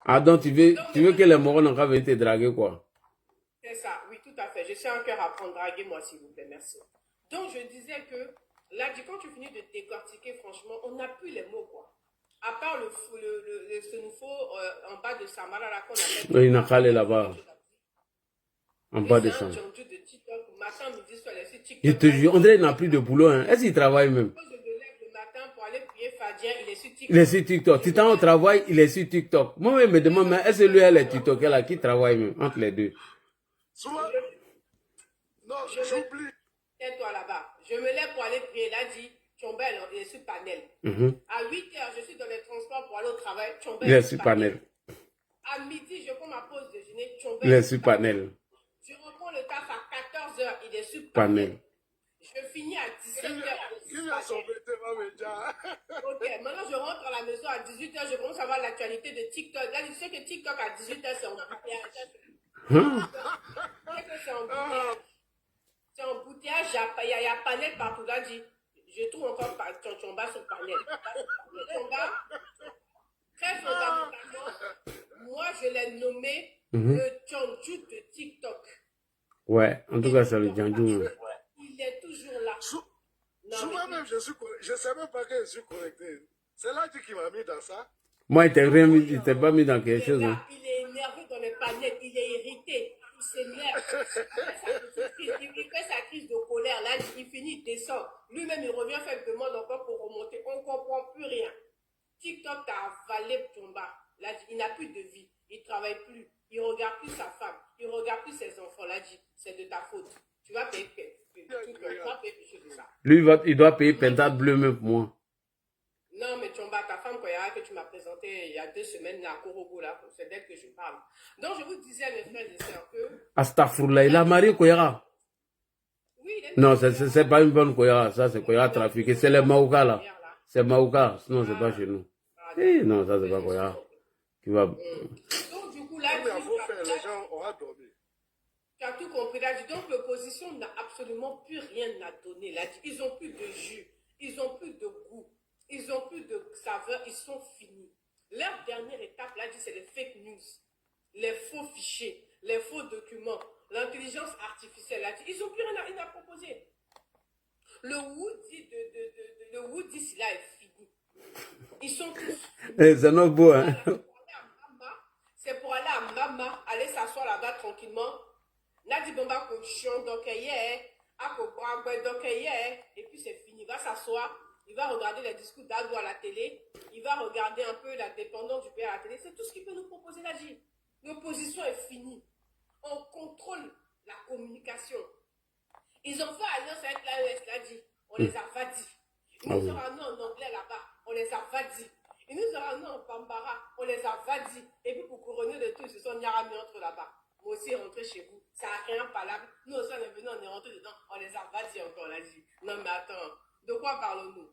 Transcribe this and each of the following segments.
Ah, donc tu veux que les morons n'ont qu'à venir te draguer, quoi? C'est ça, oui, tout à fait. Je suis un cœur à prendre, draguez-moi, s'il vous plaît, merci. Donc, je disais que, là, quand tu finis de décortiquer, franchement, on n'a plus les mots, quoi. À part ce nouveau en bas de Samara, là, qu'on appelle. Oui, il n'a qu'à aller là-bas. En bas de ça. De TikTok, matin, midi, soir, sur TikTok. Je te jure, on dirait qu'il n'a plus de boulot, hein. Est-ce qu'il travaille même? Je me lève le matin pour aller prier Fadia, il est sur TikTok. Il est sur TikTok. Titan au travail, il est sur TikTok. Moi-même, me demande, mais est-ce que lui, elle est TikTok, là, qui travaille même, entre les deux? Non, j'oublie. Tais-toi là-bas. Je me lève pour aller prier. Là, dit, Tchombel, il est sur panel. À 8h, je suis dans les transports pour aller au travail. Tchombel, il est sur panel. À midi, je prends ma pause déjeuner. Tchombel, il est sur panel. Je reprends le taf à 14h. Il est sur panel. Je finis à 17h. Qui a sauvé Ok, maintenant je rentre à la maison à 18h. Je commence à voir l'actualité de TikTok. Là, tu sais que TikTok à 18h, c'est en bouteillage. C'est en bouteillage. Il y a panel partout. Là, dit, je trouve encore Tchomba sur panel. Tchomba, très fondamentalement, moi, je l'ai nommé le Tchonju de TikTok. Ouais, en tout cas, c'est le Tchonju. Il est toujours là. Souvent même, je ne sais même pas que je suis connecté. C'est là qui m'a mis dans ça. Moi, il ne t'a pas mis dans quelque chose. Hein. Il est énervé dans les panneaux, il est irrité, il s'énerve. Il fait sa crise de colère, là, il finit, il descend. Lui-même, il revient faire une demande encore pour remonter. On ne comprend plus rien. TikTok t'a avalé Tchomba. Là, il n'a plus de vie, il ne travaille plus, il ne regarde plus sa femme, il ne regarde plus ses enfants. Là, c'est de ta faute. Tu vas payer de ça. Lui, il doit payer Pentat bleu même pour moi. Non, mais Tchomba, ta femme, que tu m'as présentée il y a 2 semaines à Korogo, là, c'est d'elle que je parle. Donc, je vous disais, mes frères et sœurs, que... Astaghfirullah, il a marié Koyara. Oui, il est... Non, c'est pas une bonne Koyara, ça, c'est Koyara trafiqué. C'est les Maouka, là. C'est Maouka, sinon, c'est pas chez nous. Eh, non, ça, c'est pas Koyara. Qui va... Donc, du coup, là, les gens auront dormi. Tu as tout compris, là. Donc, l'opposition n'a absolument plus rien à donner, là. Ils n'ont plus de jus, ils n'ont plus de goût. Ils n'ont plus de saveur, ils sont finis. Leur dernière étape, là, c'est les fake news, les faux fichiers, les faux documents, l'intelligence artificielle, là, ils n'ont plus rien à proposer. Le Woody, là, est fini. Ils sont tous... C'est notre beau, hein. C'est pour aller à Mama, aller s'asseoir là-bas tranquillement. Nadi Bomba Kochon, donc hier, et puis c'est fini, il va s'asseoir. Il va regarder les discours d'Adou à la télé. Il va regarder un peu la dépendance du pays à la télé. C'est tout ce qu'il peut nous proposer là, J. L'opposition est finie. On contrôle la communication. Ils ont fait alliance avec l'AES, là, J. On les a vadis. Ils nous ont ramenés en anglais là-bas. On les a vadis. Ils nous ont ramenés en Bambara. On les a vadis. Et puis pour couronner le tout, ils se sont mis entre là-bas. Moi aussi, rentré chez vous. Ça n'a rien palable. Nous aussi, on est venus, on est rentré dedans. On les a vadis encore là, J. Non, mais attends. De quoi parlons-nous?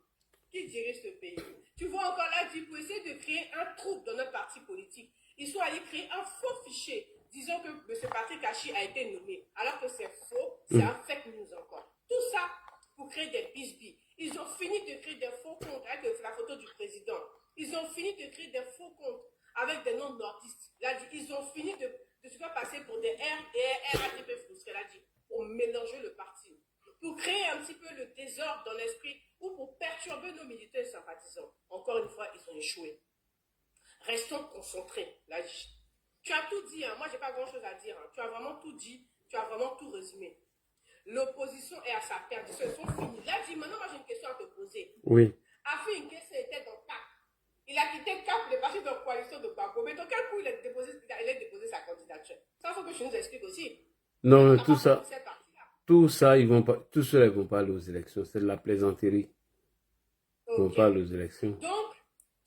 Qui dirige ce pays? Tu vois encore là, pour essayer de créer un trouble dans notre parti politique. Ils sont allés créer un faux fichier disant que M. Patrick Hachi a été nommé. Alors que c'est faux, c'est un fake news encore. Tout ça pour créer des bisbilles. Ils ont fini de créer des faux comptes avec la photo du président. Ils ont fini de créer des faux comptes avec des noms nordistes. Là, ils ont fini de se faire passer pour des RATP frustrés, là, pour mélanger le parti. Pour créer un petit peu le désordre dans l'esprit ou pour perturber nos militants et sympathisants. Encore une fois, ils ont échoué. Restons concentrés. Là, tu as tout dit, hein. Moi, je n'ai pas grand-chose à dire. Hein. Tu as vraiment tout dit, tu as vraiment tout résumé. L'opposition est à sa perdition, ils sont finis. Là, maintenant, moi, j'ai une question à te poser. Oui. Afi N'Guessan était dans CAP. Il a quitté CAP, il est parti dans la coalition de Bako. Mais dans quel coup il a déposé sa candidature? Ça, il faut que je nous explique aussi. Non, mais tout ça... Tout ça, ils vont pas, tout cela, ils vont pas aller aux élections. C'est de la plaisanterie. Ils vont pas aller aux élections. Donc,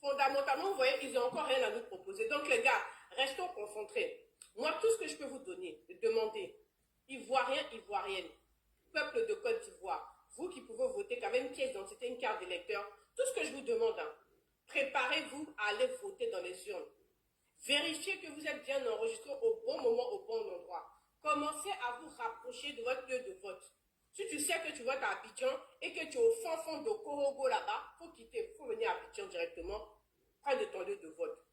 fondamentalement, vous voyez, ils n'ont encore rien à nous proposer. Donc, les gars, restons concentrés. Moi, tout ce que je peux vous donner, demander, Ivoirien, Ivoirienne, peuple de Côte d'Ivoire, vous qui pouvez voter, qui avez une pièce d'identité, une carte d'électeur, tout ce que je vous demande, hein, préparez-vous à aller voter dans les urnes. Vérifiez que vous êtes bien enregistré au bon moment, au bon endroit. Commencez à vous rapprocher de votre lieu de vote. Si tu sais que tu votes à Abidjan et que tu es au fond de Korogo là-bas, il faut quitter, il faut venir à Abidjan directement, près de ton lieu de vote.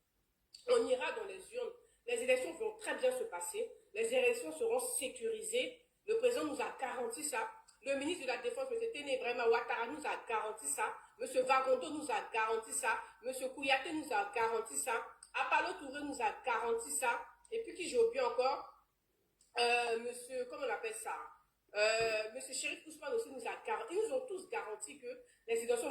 On ira dans les urnes. Les élections vont très bien se passer. Les élections seront sécurisées. Le président nous a garanti ça. Le ministre de la Défense, M. Ténébrema Ouattara, nous a garanti ça. M. Vagondo nous a garanti ça. M. Kouyaté nous a garanti ça. Apollo Touré nous a garanti ça. Et puis qui j'ai oublié encore monsieur, comment on appelle ça monsieur Chérif Ousmane aussi nous a garanti. Ils nous ont tous garanti que les élections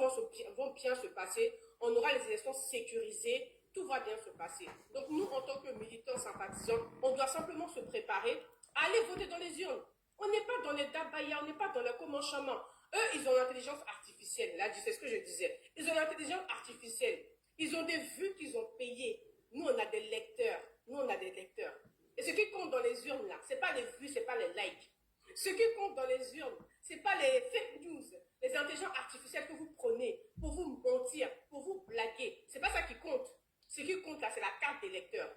vont bien se passer. On aura les élections sécurisées. Tout va bien se passer. Donc nous, en tant que militants sympathisants, on doit simplement se préparer à aller voter dans les urnes. On n'est pas dans les dabaya, on n'est pas dans le commencement. Eux, ils ont l'intelligence artificielle. Là, c'est ce que je disais. Ils ont l'intelligence artificielle. Ils ont des vues qu'ils ont payées. Nous, on a des lecteurs. Nous, on a des lecteurs. Et ce qui compte dans les urnes, là, ce n'est pas les vues, ce n'est pas les likes. Ce qui compte dans les urnes, ce n'est pas les fake news, les intelligences artificielles que vous prenez pour vous mentir, pour vous blaguer. Ce n'est pas ça qui compte. Ce qui compte, là, c'est la carte des lecteurs.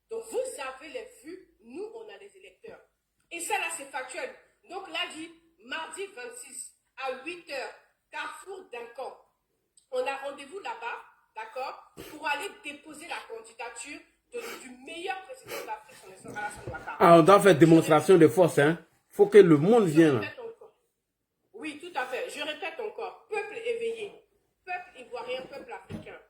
Donc, vous avez les vues, nous, on a les électeurs. Et ça, là, c'est factuel. Donc, là, dit, mardi 26, à 8h, Carrefour d'Incan. On a rendez-vous là-bas, d'accord, pour aller déposer la candidature du meilleur président d'Afrique, son excellence Alassane Ouattara. Ah, on doit faire démonstration de force, hein. Faut que le monde vienne là. Oui, tout à fait. Je répète encore. Peuple éveillé, peuple ivoirien, peuple africain,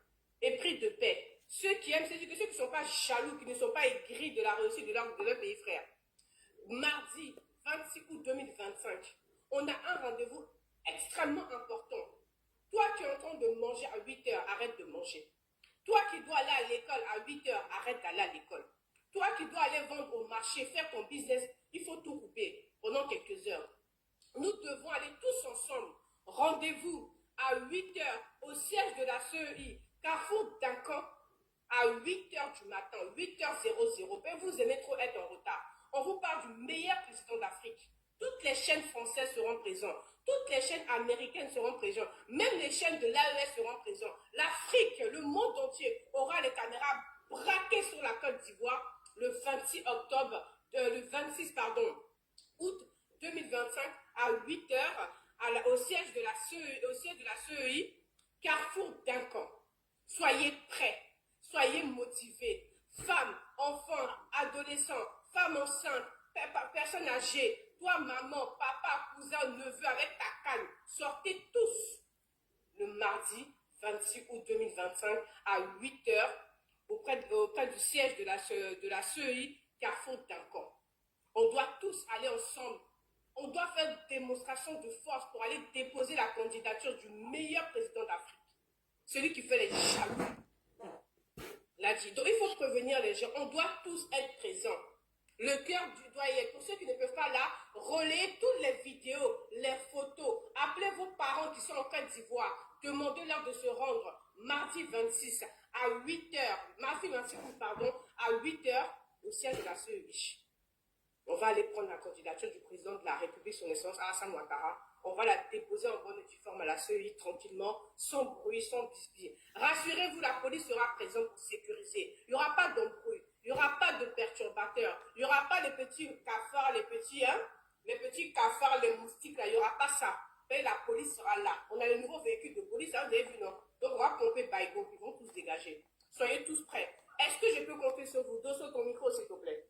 épris de paix. Ceux qui aiment, c'est-à-dire que ceux qui ne sont pas jaloux, qui ne sont pas aigris de la réussite de leur pays frère. Mardi 26 août 2025, on a un rendez-vous extrêmement important. Toi qui es en train de manger à 8h, arrête de manger. Toi qui dois aller à l'école à 8h, arrête d'aller à l'école. Toi qui dois aller vendre au marché, faire ton business, il faut tout couper pendant quelques heures. Nous devons aller tous ensemble. Rendez-vous à 8h au siège de la CEI, Carrefour d'Incan, à 8h du matin, 8h00. Ben, vous aimez trop être en retard. On vous parle du meilleur président d'Afrique. Toutes les chaînes françaises seront présentes. Toutes les chaînes américaines seront présentes. Même les chaînes de l'AES seront présentes. L'Afrique, le monde entier aura les caméras braquées sur la Côte d'Ivoire le 26 octobre, le 26 août 2025 à 8h au siège de la CEI, Carrefour d'Incan. Soyez prêts, soyez motivés. Femmes, enfants, adolescents, femmes enceintes, personnes âgées, toi maman, papa, cousin, neveu avec ta canne, sortez tous le mardi 26 août 2025 à 8h auprès du siège de la CEI, Carrefour d'Incan. On doit tous aller ensemble. On doit faire une démonstration de force pour aller déposer la candidature du meilleur président d'Afrique. Celui qui fait les jaloux. L'a dit. Donc il faut prévenir les gens. On doit tous être présents. Le cœur doit y être. Pour ceux qui ne peuvent pas là, relayez toutes les vidéos, les photos. Appelez vos parents qui sont en Côte d'Ivoire. Demandez-leur de se rendre mardi 26 à 8h. Mardi 26, à 8h au siège de la CEI. On va aller prendre la candidature du président de la République, son excellence Alassane Ouattara. On va la déposer en bonne et due forme à la CEI tranquillement, sans bruit, sans bisbille. Rassurez-vous, la police sera présente pour sécuriser. Il n'y aura pas d'embrouille, il n'y aura pas de perturbateurs, il n'y aura pas les petits cafards, les petits cafards, les moustiques, là, il n'y aura pas ça. Et la police sera là. On a les nouveaux véhicules de police, hein, vous avez vu, non? Donc on va pomper Baïgo, ils vont tous dégager. Soyez tous prêts. Est-ce que je peux compter sur vous? Dosso ton micro, s'il te plaît.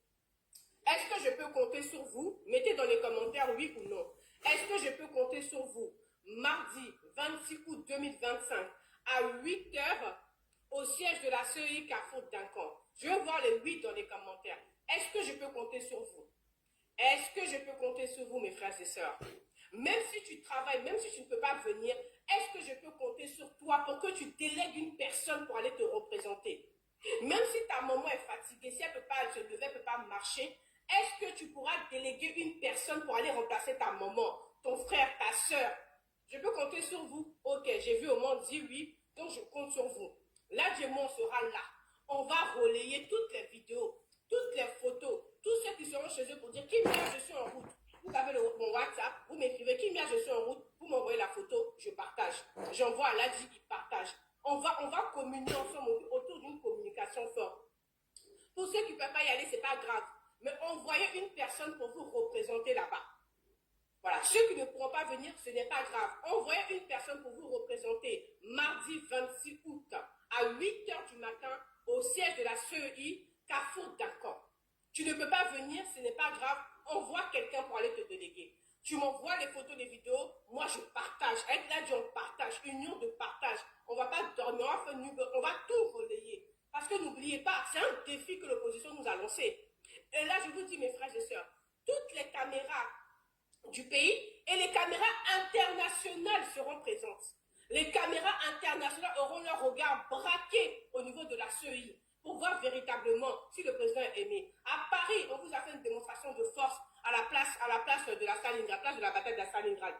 Est-ce que je peux compter sur vous? Mettez dans les commentaires oui ou non. Est-ce que je peux compter sur vous? Mardi 26 août 2025 à 8h au siège de la CEI Carrefour d'Incan. Je veux voir les 8 dans les commentaires. Est-ce que je peux compter sur vous? Est-ce que je peux compter sur vous, mes frères et sœurs? Même si tu travailles, même si tu ne peux pas venir, est-ce que je peux compter sur toi pour que tu délègues une personne pour aller te représenter? Même si ta maman est fatiguée, si elle ne peut pas se lever, elle ne peut pas marcher, est-ce que tu pourras déléguer une personne pour aller remplacer ta maman, ton frère, ta soeur? Je peux compter sur vous? Ok, j'ai vu au moins dire oui, donc je compte sur vous. Là, on sera là. On va relayer toutes les vidéos, toutes les photos, tous ceux qui seront chez eux pour dire qui vient, je suis en route. Vous avez mon WhatsApp, vous m'écrivez qui vient, je suis en route, vous m'envoyez la photo, je partage. J'envoie à Ladi, il partage. On va communier ensemble autour d'une communication forte. Pour ceux qui ne peuvent pas y aller, ce n'est pas grave. Mais envoyez une personne pour vous représenter là-bas. Voilà, ceux qui ne pourront pas venir, ce n'est pas grave. Envoyez une personne pour vous représenter mardi 26 août à 8h du matin au siège de la CEI, Carrefour d'accord. Tu ne peux pas venir, ce n'est pas grave, envoie quelqu'un pour aller te déléguer. Tu m'envoies les photos, les vidéos, moi je partage. Avec l'ADI, on partage, union de partage. On ne va pas dormir, on va tout relayer. Parce que n'oubliez pas, c'est un défi que l'opposition nous a lancé. Et là, je vous dis, mes frères et sœurs, toutes les caméras du pays et les caméras internationales seront présentes. Les caméras internationales auront leur regard braqué au niveau de la CEI pour voir véritablement si le président est aimé. À Paris, on vous a fait une démonstration de force à la place de la Stalingrad, place de la bataille de la Stalingrad.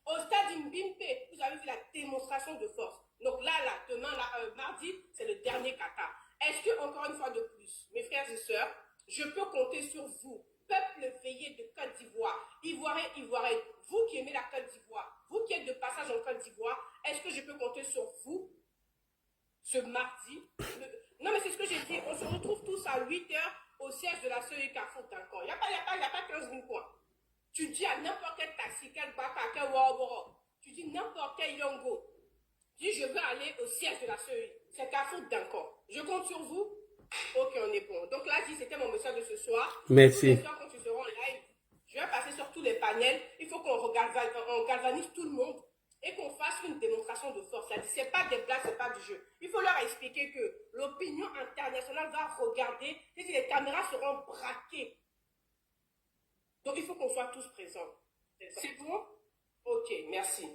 Au stade Mbimpe, vous avez vu la démonstration de force. Donc là, demain, mardi, c'est le dernier kata. Est-ce que, encore une fois de plus, mes frères et sœurs, je peux compter sur vous, peuple veillé de Côte d'Ivoire, Ivoiriens, Ivoiriennes, vous qui aimez la Côte d'Ivoire, vous qui êtes de passage en Côte d'Ivoire, est-ce que je peux compter sur vous ce mardi? Non, mais c'est ce que j'ai dit. On se retrouve tous à 8h au siège de la CEI Carrefour d'Ancor. Il n'y a pas 15 000 points. Tu dis à n'importe quel taxi, quel baka, quel waworo, tu dis n'importe quel yongo, tu dis je veux aller au siège de la CEI. C'est Carrefour d'Ancor. Je compte sur vous. Ok, on est bon. Donc là, c'était mon message de ce soir. Merci. Ce soir, quand tu seras en live, je vais passer sur tous les panels. Il faut qu'on galvanise tout le monde et qu'on fasse une démonstration de force. Ce n'est pas des blagues, ce n'est pas du jeu. Il faut leur expliquer que l'opinion internationale va regarder et que les caméras seront braquées. Donc il faut qu'on soit tous présents. C'est bon? Ok, merci.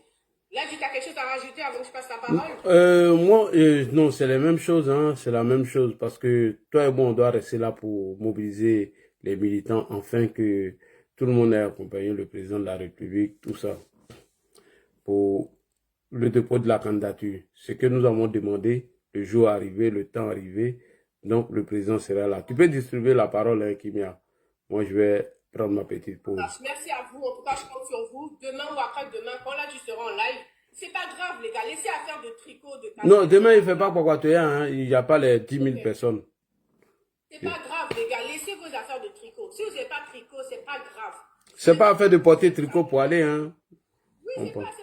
Là, tu as quelque chose à rajouter avant que je passe la parole? Moi, non, c'est la même chose, hein, c'est la même chose, parce que toi et moi, on doit rester là pour mobiliser les militants, afin que tout le monde ait accompagné le président de la République, tout ça, pour le dépôt de la candidature. Ce que nous avons demandé, le jour arrivé, le temps arrivé, donc le président sera là. Tu peux distribuer la parole, hein, Kimia. Moi, je vais prendre ma petite pause. Merci à vous. En tout cas, je compte sur vous. Demain ou après-demain, quand là, tu seras en live, c'est pas grave, les gars. Laissez à faire de tricot, de casquette. Non, demain, il ne fait pas Pokwatoya, hein. Il n'y a pas les 10 000 personnes. C'est pas grave, les gars. Laissez vos affaires de tricot. Si vous n'avez pas de tricot, c'est pas grave. C'est pas affaire de porter tricot pour aller, hein. Oui, c'est pas grave.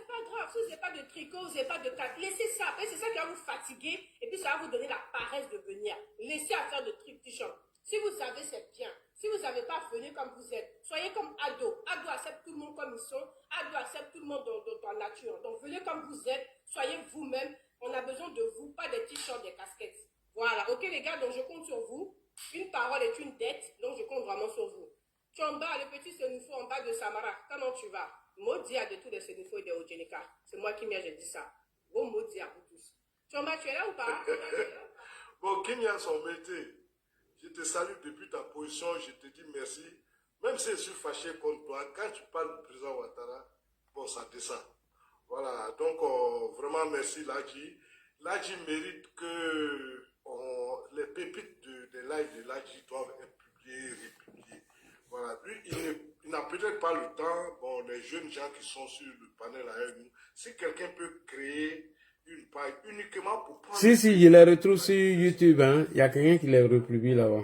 Si vous n'avez pas de tricot, vous n'avez pas de casquette, laissez ça. Après, c'est ça qui va vous fatiguer et puis ça va vous donner la paresse de venir. Laissez à faire de t-shirt. Si vous savez, c'est bien. Si vous n'avez pas, venez comme vous êtes. Soyez comme Ado. Ado accepte tout le monde comme ils sont. Ado accepte tout le monde dans la nature. Donc, venez comme vous êtes. Soyez vous-même. On a besoin de vous, pas des t-shirts, des casquettes. Voilà. Ok, les gars, donc je compte sur vous. Une parole est une dette, donc je compte vraiment sur vous. Tu es en bas, le petit Sénifo en bas de Samara. Comment tu vas? Modia de tous les Sénifo et des Ojenika. C'est moi qui j'ai dit ça. Bon Modia, vous tous. Tu es en bas, tu es là ou pas? Bon, Kenya, son métier. Je te salue depuis ta position, je te dis merci. Même si je suis fâché contre toi, quand tu parles du président Ouattara, bon, ça descend. Voilà, donc vraiment merci Ladji. Ladji mérite que les pépites des lives de Ladji doivent être publiées, republiées. Voilà, lui, il n'a peut-être pas le temps. Bon, les jeunes gens qui sont sur le panel avec nous, si quelqu'un peut créer une page uniquement pour prendre... Si, je les retrouve sur YouTube, hein. Il y a quelqu'un qui les republie là-bas.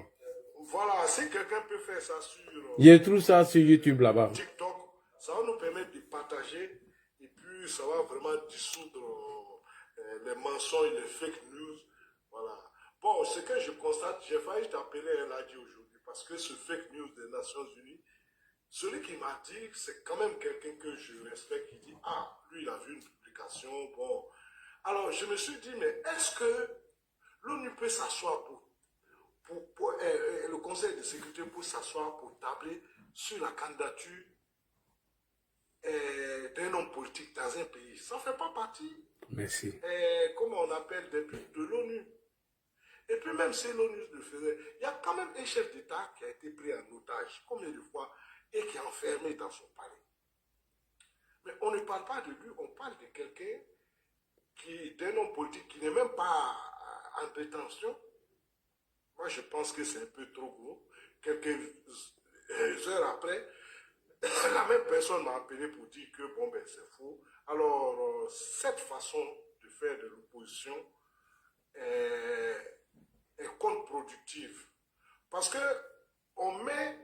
Voilà, si quelqu'un peut faire ça sur... Je trouve ça sur YouTube là-bas. TikTok, ça va nous permettre de partager et puis ça va vraiment dissoudre les mensonges, les fake news. Voilà. Bon, ce que je constate, j'ai failli t'appeler un lundi aujourd'hui parce que ce fake news des Nations Unies, celui qui m'a dit, c'est quand même quelqu'un que je respecte, qui dit, ah, lui, il a vu une publication, bon. Alors, je me suis dit, mais est-ce que l'ONU peut s'asseoir le Conseil de sécurité pour s'asseoir pour tabler sur la candidature d'un homme politique dans un pays? Ça ne fait pas partie, merci, comment on appelle, des buts de l'ONU. Et puis même si l'ONU le faisait, il y a quand même un chef d'État qui a été pris en otage, combien de fois, et qui est enfermé dans son palais. Mais on ne parle pas de lui, on parle de quelqu'un d'un homme politique qui n'est même pas en détention. Moi, je pense que c'est un peu trop gros. Quelques heures après, la même personne m'a appelé pour dire que bon, ben, c'est faux. Alors, cette façon de faire de l'opposition est contre-productive. Parce que on met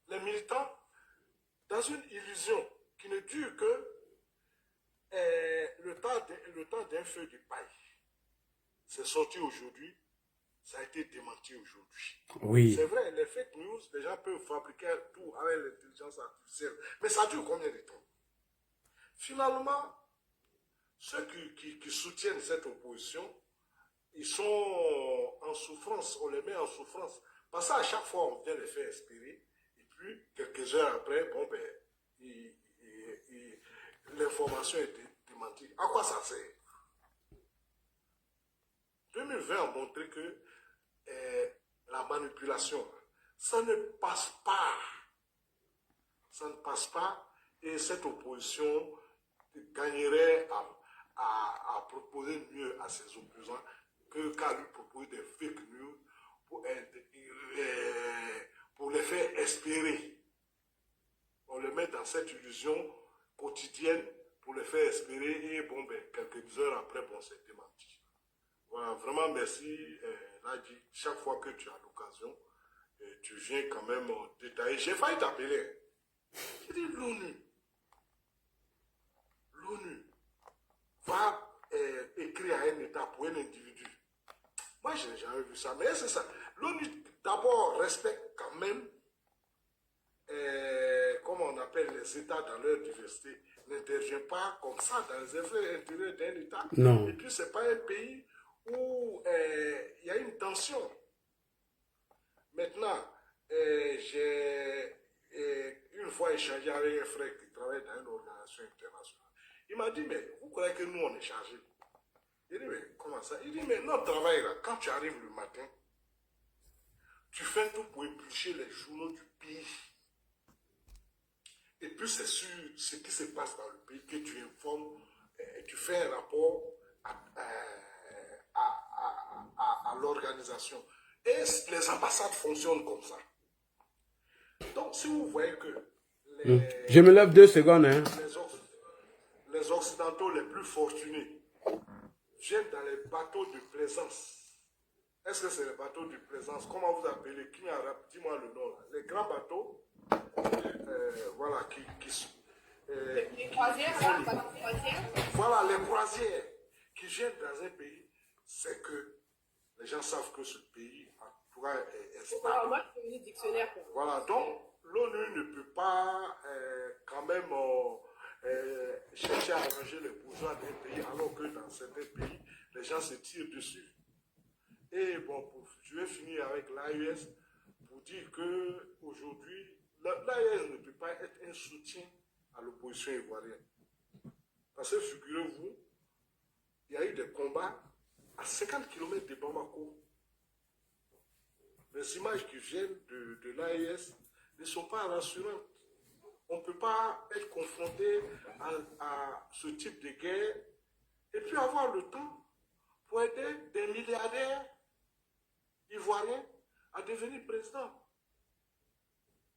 les militants dans une illusion qui ne dure que le temps d'un feu de paille. C'est sorti aujourd'hui. ça a été démenti aujourd'hui. Oui. C'est vrai, les fake news, les gens peuvent fabriquer tout avec l'intelligence artificielle. Mais ça dure combien de temps? Finalement, ceux qui soutiennent cette opposition, ils sont en souffrance, on les met en souffrance. Parce qu'à chaque fois, on vient les faire espérer. Et puis, quelques heures après, bon, ben, l'information est démentie. À quoi ça sert? 2020 a montré que la manipulation, ça ne passe pas. Ça ne passe pas. Et cette opposition gagnerait à proposer mieux à ses opposants qu'à lui proposer des fake news pour les faire espérer. On les met dans cette illusion quotidienne pour les faire espérer et bon, ben, quelques heures après, bon, c'est démenti. Voilà, vraiment merci, Nadji. Chaque fois que tu as l'occasion, tu viens quand même détailler. J'ai failli t'appeler. J'ai dit l'ONU. L'ONU va écrire à un État pour un individu. Moi, je n'ai jamais vu ça. Mais c'est ça. L'ONU, d'abord, respecte quand même, comme on appelle les États dans leur diversité, n'intervient pas comme ça dans les affaires intérieures d'un État. Non. Et puis, ce n'est pas un pays où il y a une tension. Maintenant, j'ai une fois échangé avec un frère qui travaille dans une organisation internationale. Il m'a dit, mais vous croyez que nous, on est chargés? Il dit, mais comment ça? Il dit, mais notre travail, là, quand tu arrives le matin, tu fais tout pour éplucher les journaux du pays. Et puis, c'est sur ce qui se passe dans le pays que tu informes, tu fais un rapport à l'organisation. Et les ambassades fonctionnent comme ça. Donc, si vous voyez que Je me lève 2 secondes. Hein. Les Occidentaux les plus fortunés viennent dans les bateaux de plaisance. Est-ce que c'est les bateaux de plaisance? Comment vous appelez? Dis-moi le nom. Là. Les grands bateaux, voilà, les croisières, là, les croisières. Voilà, les croisières qui viennent dans un pays, c'est que les gens savent que ce pays est stable. Alors, moi, je fais un dictionnaire. Voilà, donc l'ONU ne peut pas quand même chercher à arranger les bourgeois d'un pays, alors que dans certains pays, les gens se tirent dessus. Et bon, je vais finir avec l'AES pour dire qu'aujourd'hui, l'AES ne peut pas être un soutien à l'opposition ivoirienne. Parce que figurez-vous, il y a eu des combats à 50 km de Bamako. Les images qui viennent de l'AES ne sont pas rassurantes. On ne peut pas être confronté à ce type de guerre et puis avoir le temps pour aider des milliardaires ivoiriens à devenir présidents.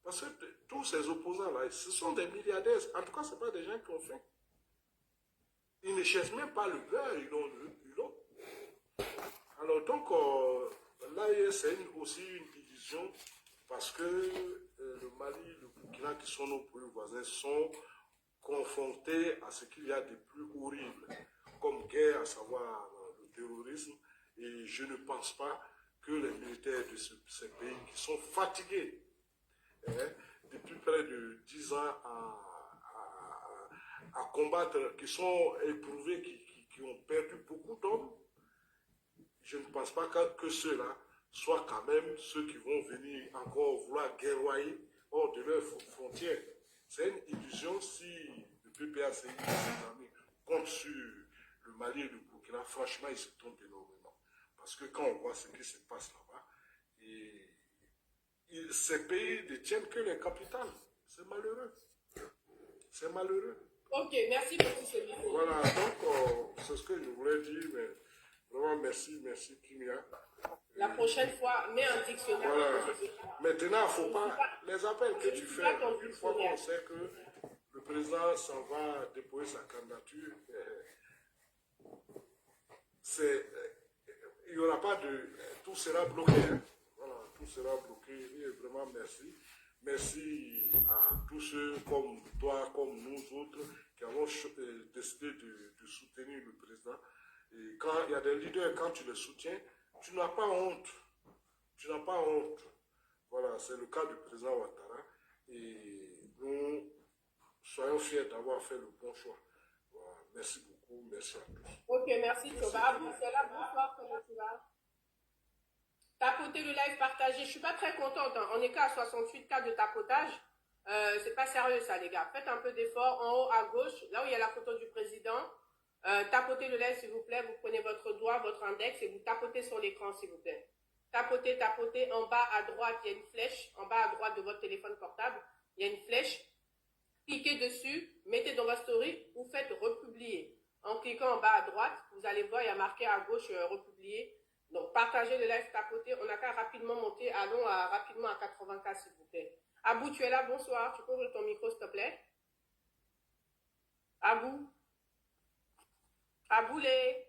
Parce que tous ces opposants-là, ce sont des milliardaires. En tout cas, ce ne sont pas des gens qui ont faim. Ils ne cherchent même pas le beurre, ils l'ont. Alors donc, l'AES, c'est aussi une division parce que le Mali, le Burkina, qui sont nos pays voisins, sont confrontés à ce qu'il y a de plus horrible comme guerre, à savoir le terrorisme. Et je ne pense pas que les militaires de ces pays qui sont fatigués depuis près de 10 ans à combattre, qui sont éprouvés, qui ont perdu beaucoup d'hommes, je ne pense pas que ceux-là soient quand même ceux qui vont venir encore vouloir guerroyer hors de leurs frontières. C'est une illusion si le PPACI compte sur le Mali et le Burkina. Franchement, ils se trompent énormément. Parce que quand on voit ce qui se passe là-bas, ces pays ne tiennent que les capitales. C'est malheureux. C'est malheureux. Ok, merci pour tout ce micro. Voilà, donc c'est ce que je voulais dire, mais vraiment merci Kimia. La prochaine fois, mets un dictionnaire. Voilà. Maintenant, il ne faut pas, les appels que tu fais, une fois qu'on sait que le président s'en va déposer sa candidature, il n'y aura pas de... Tout sera bloqué. Hein. Voilà, tout sera bloqué. Et vraiment, merci. Merci à tous ceux comme toi, comme nous autres, qui avons décidé de soutenir le président. Et quand il y a des leaders, quand tu les soutiens, tu n'as pas honte. tu n'as pas honte. Voilà, c'est le cas du président Ouattara. Et nous soyons fiers d'avoir fait le bon choix. Voilà, merci beaucoup, merci à tous. Ok, merci Thomas. Abou, c'est là, bonsoir, comment tu vas? Tapoter le live, partager. Je suis pas très contente. Hein. On est qu'à 68 cas de tapotage. C'est pas sérieux ça, les gars. Faites un peu d'effort. En haut à gauche, là où il y a la photo du président, tapotez le live, s'il vous plaît. Vous prenez votre doigt, votre index et vous tapotez sur l'écran, s'il vous plaît. Tapotez, tapotez. En bas à droite, il y a une flèche. En bas à droite de votre téléphone portable, il y a une flèche. Cliquez dessus, mettez dans votre story ou faites republier. En cliquant en bas à droite, vous allez voir, il y a marqué à gauche republier. Donc, partagez le live, tapotez. On n'a qu'à rapidement monter. Allons rapidement à 80K, s'il vous plaît. Abou, tu es là, bonsoir. Tu peux ouvrir ton micro, s'il te plaît? Abou? Aboulé?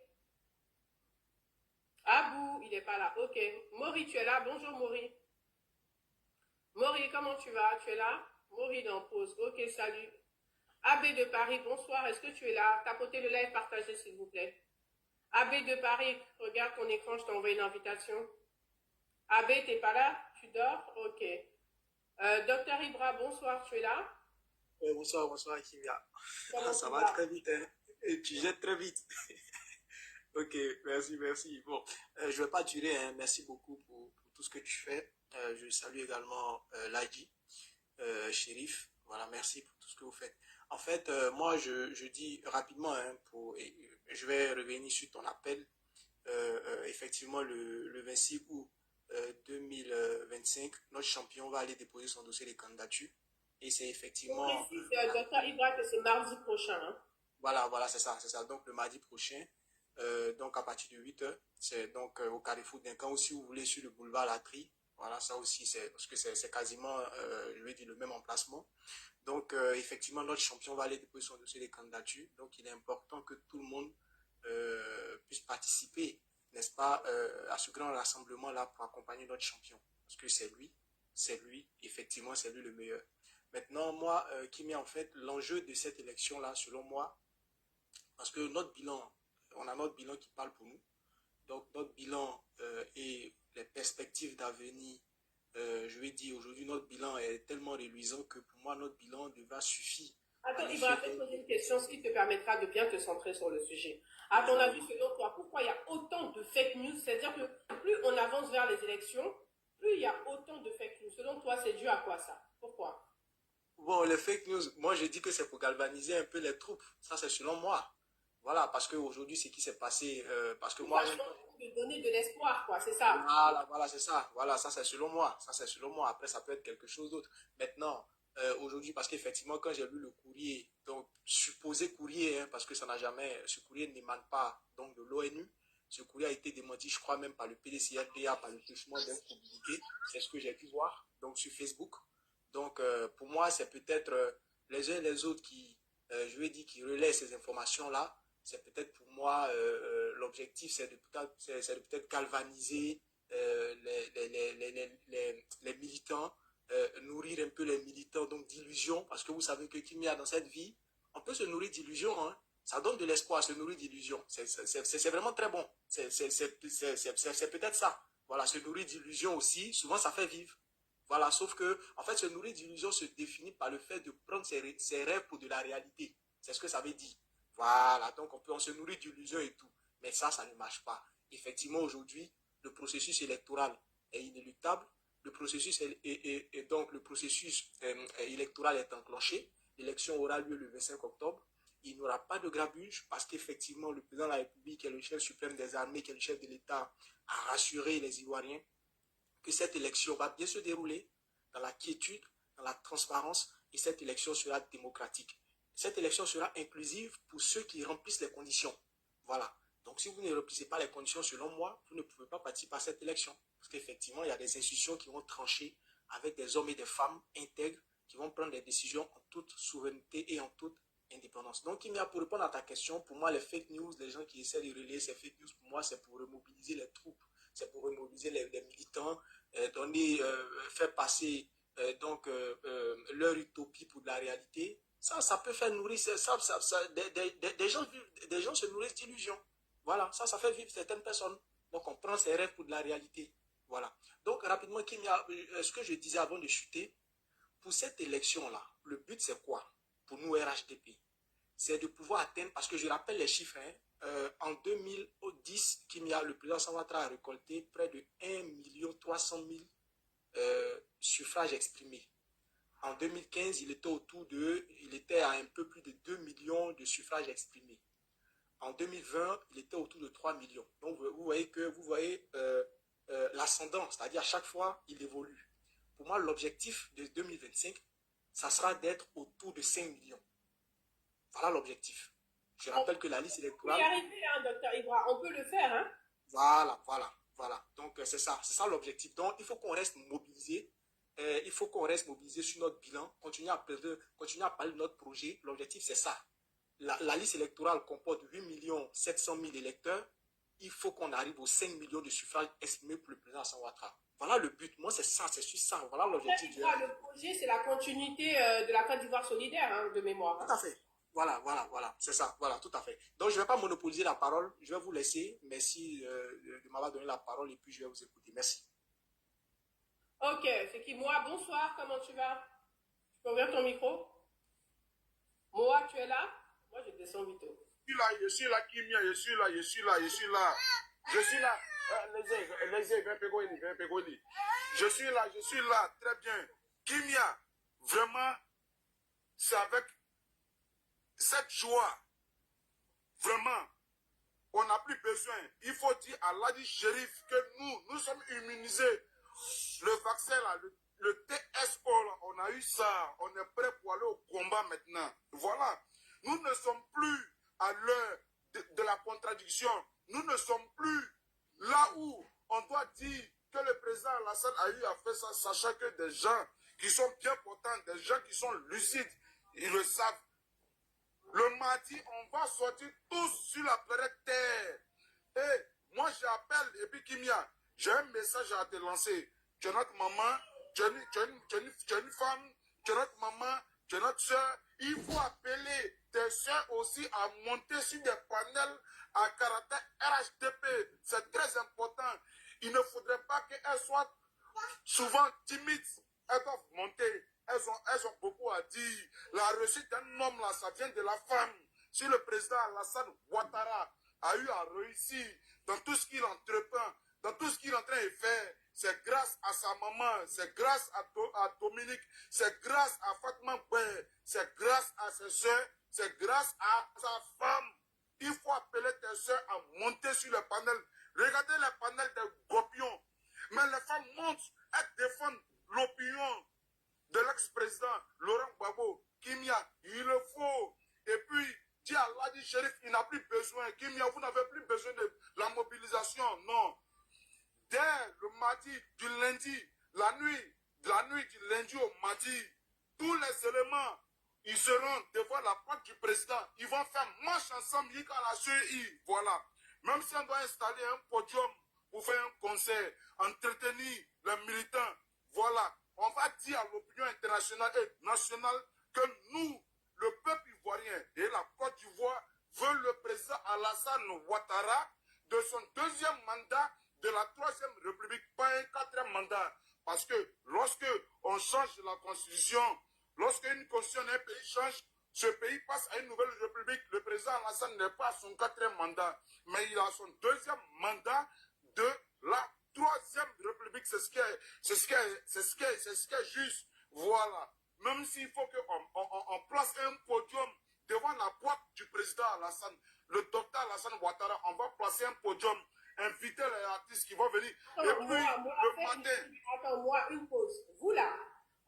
Abou, il n'est pas là. Ok. Maury, tu es là? Bonjour, Maury. Maury, comment tu vas? Tu es là? Maury dans pause. Ok, salut. AB de Paris, bonsoir. Est-ce que tu es là? Tapotez le live, partagez, s'il vous plaît. AB de Paris, regarde ton écran, je t'ai envoyé une invitation. AB, t'es pas là? Tu dors? Ok. Docteur Ibra, bonsoir, tu es là? Bonsoir, bonsoir, Kivia. Comment Ça tu va vas? très vite, hein? Et tu jettes très vite. Ok, merci, merci. Bon, je ne vais pas durer, hein. Merci beaucoup pour tout ce que tu fais. Je salue également Ladi, Shérif. Voilà, merci pour tout ce que vous faites. En fait, moi, je dis rapidement, hein, je vais revenir sur ton appel. Effectivement, le 26 août 2025, notre champion va aller déposer son dossier de candidature. Et c'est effectivement... Je précise, Docteur Ibra, que c'est mardi prochain. Hein. Voilà, c'est ça. Donc, le mardi prochain, donc à partir de 8h, c'est donc au Carrefour d'Incan, ou si vous voulez sur le boulevard Latry. Voilà, ça aussi, parce que c'est quasiment, je vais dire, le même emplacement. Donc, effectivement, notre champion va aller déposer son dossier de candidature. Donc, il est important que tout le monde puisse participer, n'est-ce pas, à ce grand rassemblement-là pour accompagner notre champion. Parce que c'est lui, effectivement, c'est lui le meilleur. Maintenant, moi, Kimi, en fait, l'enjeu de cette élection-là, selon moi, parce que on a notre bilan qui parle pour nous. Donc, notre bilan et les perspectives d'avenir, je vais dire, aujourd'hui, notre bilan est tellement réluisant que pour moi, notre bilan devra suffire. Attends, Ibra, je vais te poser une question, ce qui te permettra de bien te centrer sur le sujet. À ton avis, selon toi, pourquoi il y a autant de fake news? C'est-à-dire que plus on avance vers les élections, plus il y a autant de fake news. Selon toi, c'est dû à quoi ça? Pourquoi? Bon, les fake news, moi je dis que c'est pour galvaniser un peu les troupes. Ça, c'est selon moi. Voilà, parce qu'aujourd'hui, ce qui s'est passé, parce que moi... de donner de l'espoir, quoi, c'est ça. Voilà, c'est ça. Voilà, ça c'est selon moi. Après, ça peut être quelque chose d'autre. Maintenant, aujourd'hui, parce qu'effectivement, quand j'ai lu le courrier, donc supposé courrier, hein, parce que ça n'a jamais, ce courrier n'émane pas donc de l'ONU. Ce courrier a été démenti, je crois, même par le PDCRDA, par le truchement d'un communiqué. C'est ce que j'ai pu voir, donc sur Facebook. Donc, pour moi, c'est peut-être les uns et les autres qui, je vais dire, qui relaient ces informations-là. C'est peut-être pour moi, l'objectif, c'est de peut-être galvaniser les militants, nourrir un peu les militants, donc d'illusions. Parce que vous savez que qu'il y a dans cette vie, on peut se nourrir d'illusions, hein. Ça donne de l'espoir, se nourrir d'illusions. C'est vraiment très bon. C'est peut-être ça. Voilà, se nourrir d'illusions aussi, souvent ça fait vivre. Voilà, sauf que, en fait, se nourrir d'illusions se définit par le fait de prendre ses rêves pour de la réalité. C'est ce que ça veut dire. Voilà, donc on se nourrit d'illusions et tout. Mais ça ne marche pas. Effectivement, aujourd'hui, le processus électoral est inéluctable. Le processus électoral est enclenché. L'élection aura lieu le 25 octobre. Il n'y aura pas de grabuge parce qu'effectivement, le président de la République, qui est le chef suprême des armées, qui est le chef de l'État, a rassuré les Ivoiriens que cette élection va bien se dérouler dans la quiétude, dans la transparence, et cette élection sera démocratique. Cette élection sera inclusive pour ceux qui remplissent les conditions. Voilà. Donc, si vous ne remplissez pas les conditions, selon moi, vous ne pouvez pas participer à cette élection. Parce qu'effectivement, il y a des institutions qui vont trancher avec des hommes et des femmes intègres qui vont prendre des décisions en toute souveraineté et en toute indépendance. Donc, il y a, pour répondre à ta question, pour moi, les fake news, les gens qui essaient de relayer ces fake news, pour moi, c'est pour remobiliser les troupes, c'est pour remobiliser les militants, faire passer leur utopie pour de la réalité. Ça peut faire nourrir, des gens se nourrissent d'illusions. Voilà, ça fait vivre certaines personnes. Donc, on prend ses rêves pour de la réalité. Voilà. Donc, rapidement, Kimia, ce que je disais avant de chuter, pour cette élection-là, le but, c'est quoi? Pour nous, RHDP, c'est de pouvoir atteindre, parce que je rappelle les chiffres, hein, en 2010, Kimia, le président Ouattara a récolté près de 1 300 000 suffrages exprimés. En 2015, il était à un peu plus de 2 millions de suffrages exprimés. En 2020, il était autour de 3 millions. Donc, vous voyez l'ascendant, c'est-à-dire à chaque fois, il évolue. Pour moi, l'objectif de 2025, ça sera d'être autour de 5 millions. Voilà l'objectif. Je rappelle que la liste électorale... On peut y arriver, hein, docteur Ibra, on peut le faire. Hein? Voilà. Donc, c'est ça l'objectif. Donc, il faut qu'on reste mobilisé. Il faut qu'on reste mobilisé sur notre bilan, continuer à parler de notre projet. L'objectif, c'est ça. La liste électorale comporte 8 700 000 électeurs. Il faut qu'on arrive aux 5 millions de suffrages exprimés pour le président Alassane Ouattara. Voilà le but. Moi, c'est ça, c'est sur ça. Voilà l'objectif. Le projet, c'est la continuité de la Côte d'Ivoire solidaire, hein, de mémoire. Tout à fait. Voilà. C'est ça. Voilà, tout à fait. Donc, je ne vais pas monopoliser la parole. Je vais vous laisser. Merci de m'avoir donné la parole et puis je vais vous écouter. Merci. Ok, c'est qui? Moa, bonsoir. Comment tu vas? Tu peux ouvrir ton micro? Moa, tu es là? Moi, je descends vite. Je suis là, Kimia, je suis là. Je suis là. Je suis là, très bien. Kimia, vraiment, c'est avec cette joie, vraiment, on n'a plus besoin. Il faut dire à Ladi Shérif que nous sommes immunisés. Le vaccin, là, le TSO, là, on a eu ça. On est prêt pour aller au combat maintenant. Voilà. Nous ne sommes plus à l'heure de la contradiction. Nous ne sommes plus là où on doit dire que le président Alassane a eu à faire ça, sachant que des gens qui sont bien portants, des gens qui sont lucides, ils le savent. Le mardi, on va sortir tous sur la planète Terre. Et moi, j'appelle, et puis Kimia, j'ai un message à te lancer. Tu es notre maman, tu es une femme, tu es notre maman, tu es notre soeur. Il faut appeler tes soeurs aussi à monter sur des panels à caractère RHDP. C'est très important. Il ne faudrait pas qu'elles soient souvent timides. Elles doivent monter. Elles ont beaucoup à dire. La réussite d'un homme, là, ça vient de la femme. Si le président Alassane Ouattara a eu à réussir dans tout ce qu'il entreprend, dans tout ce qu'il est en train de faire, c'est grâce à sa maman, c'est grâce à Dominique, c'est grâce à Fatma Boué, c'est grâce à ses soeurs, c'est grâce à sa femme. Il faut appeler tes soeurs à monter sur le panel. Regardez le panel des gopions. Mais les femmes montent, elles défendent l'opinion de l'ex-président Laurent Gbagbo. Kimia, il le faut. Et puis, dit à Ladi Shérif, il n'a plus besoin. Kimia, vous n'avez plus besoin de la mobilisation. Non. Dès le mardi, du lundi, la nuit du lundi au mardi, tous les éléments, ils seront devant la porte du président. Ils vont faire marche ensemble, voilà. Même si on doit installer un podium pour faire un concert, entretenir les militants, voilà. On va dire à l'opinion internationale et nationale que nous, le peuple ivoirien et la Côte d'Ivoire, veulent le président Alassane Ouattara de son deuxième mandat de la troisième république, pas un quatrième mandat. Parce que lorsque on change la constitution, lorsque une constitution d'un pays change, ce pays passe à une nouvelle république. Le président Alassane n'est pas à son quatrième mandat, mais il a son deuxième mandat de la troisième république. C'est ce qui est juste. Voilà. Même s'il faut qu'on place un podium devant la boîte du président Alassane, le docteur Alassane Ouattara, on va placer un podium, inviter les artistes qui vont venir. Et puis, le matin... Attends, moi, une pause. Vous là,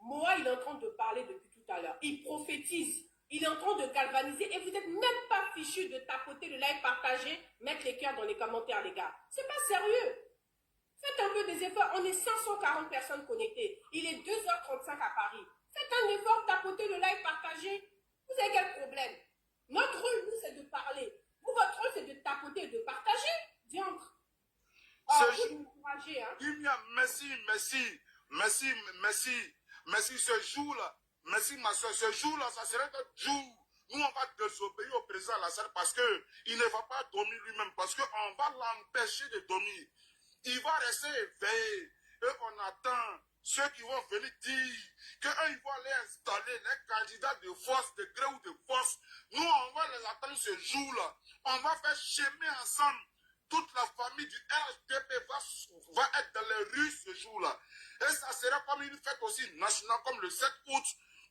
Moa, il est en train de parler depuis tout à l'heure. Il prophétise. Il est en train de galvaniser et vous n'êtes même pas fichu de tapoter le like, partager, mettre les cœurs dans les commentaires, les gars. C'est pas sérieux. Faites un peu des efforts. On est 540 personnes connectées. Il est 2h35 à Paris. Faites un effort, tapotez le like, partagez. Vous avez quel problème? Notre rôle, nous, c'est de parler. Vous, votre rôle, c'est de tapoter et de partager. Diantre. Vous m'encouragez, hein? Merci ce jour-là. Merci ma soeur. Ce jour-là, ça serait un jour. Nous, on va désobéir au président Alassane parce qu'il ne va pas dormir lui-même. Parce qu'on va l'empêcher de dormir. Il va rester éveillé. et on attend ceux qui vont venir dire qu'eux, ils vont aller installer les candidats de force, de gré ou de force. Nous, on va les attendre ce jour-là. On va faire chemin ensemble. Toute la famille du RHDP va être dans les rues ce jour-là. Et ça sera comme une fête aussi nationale, comme le 7 août,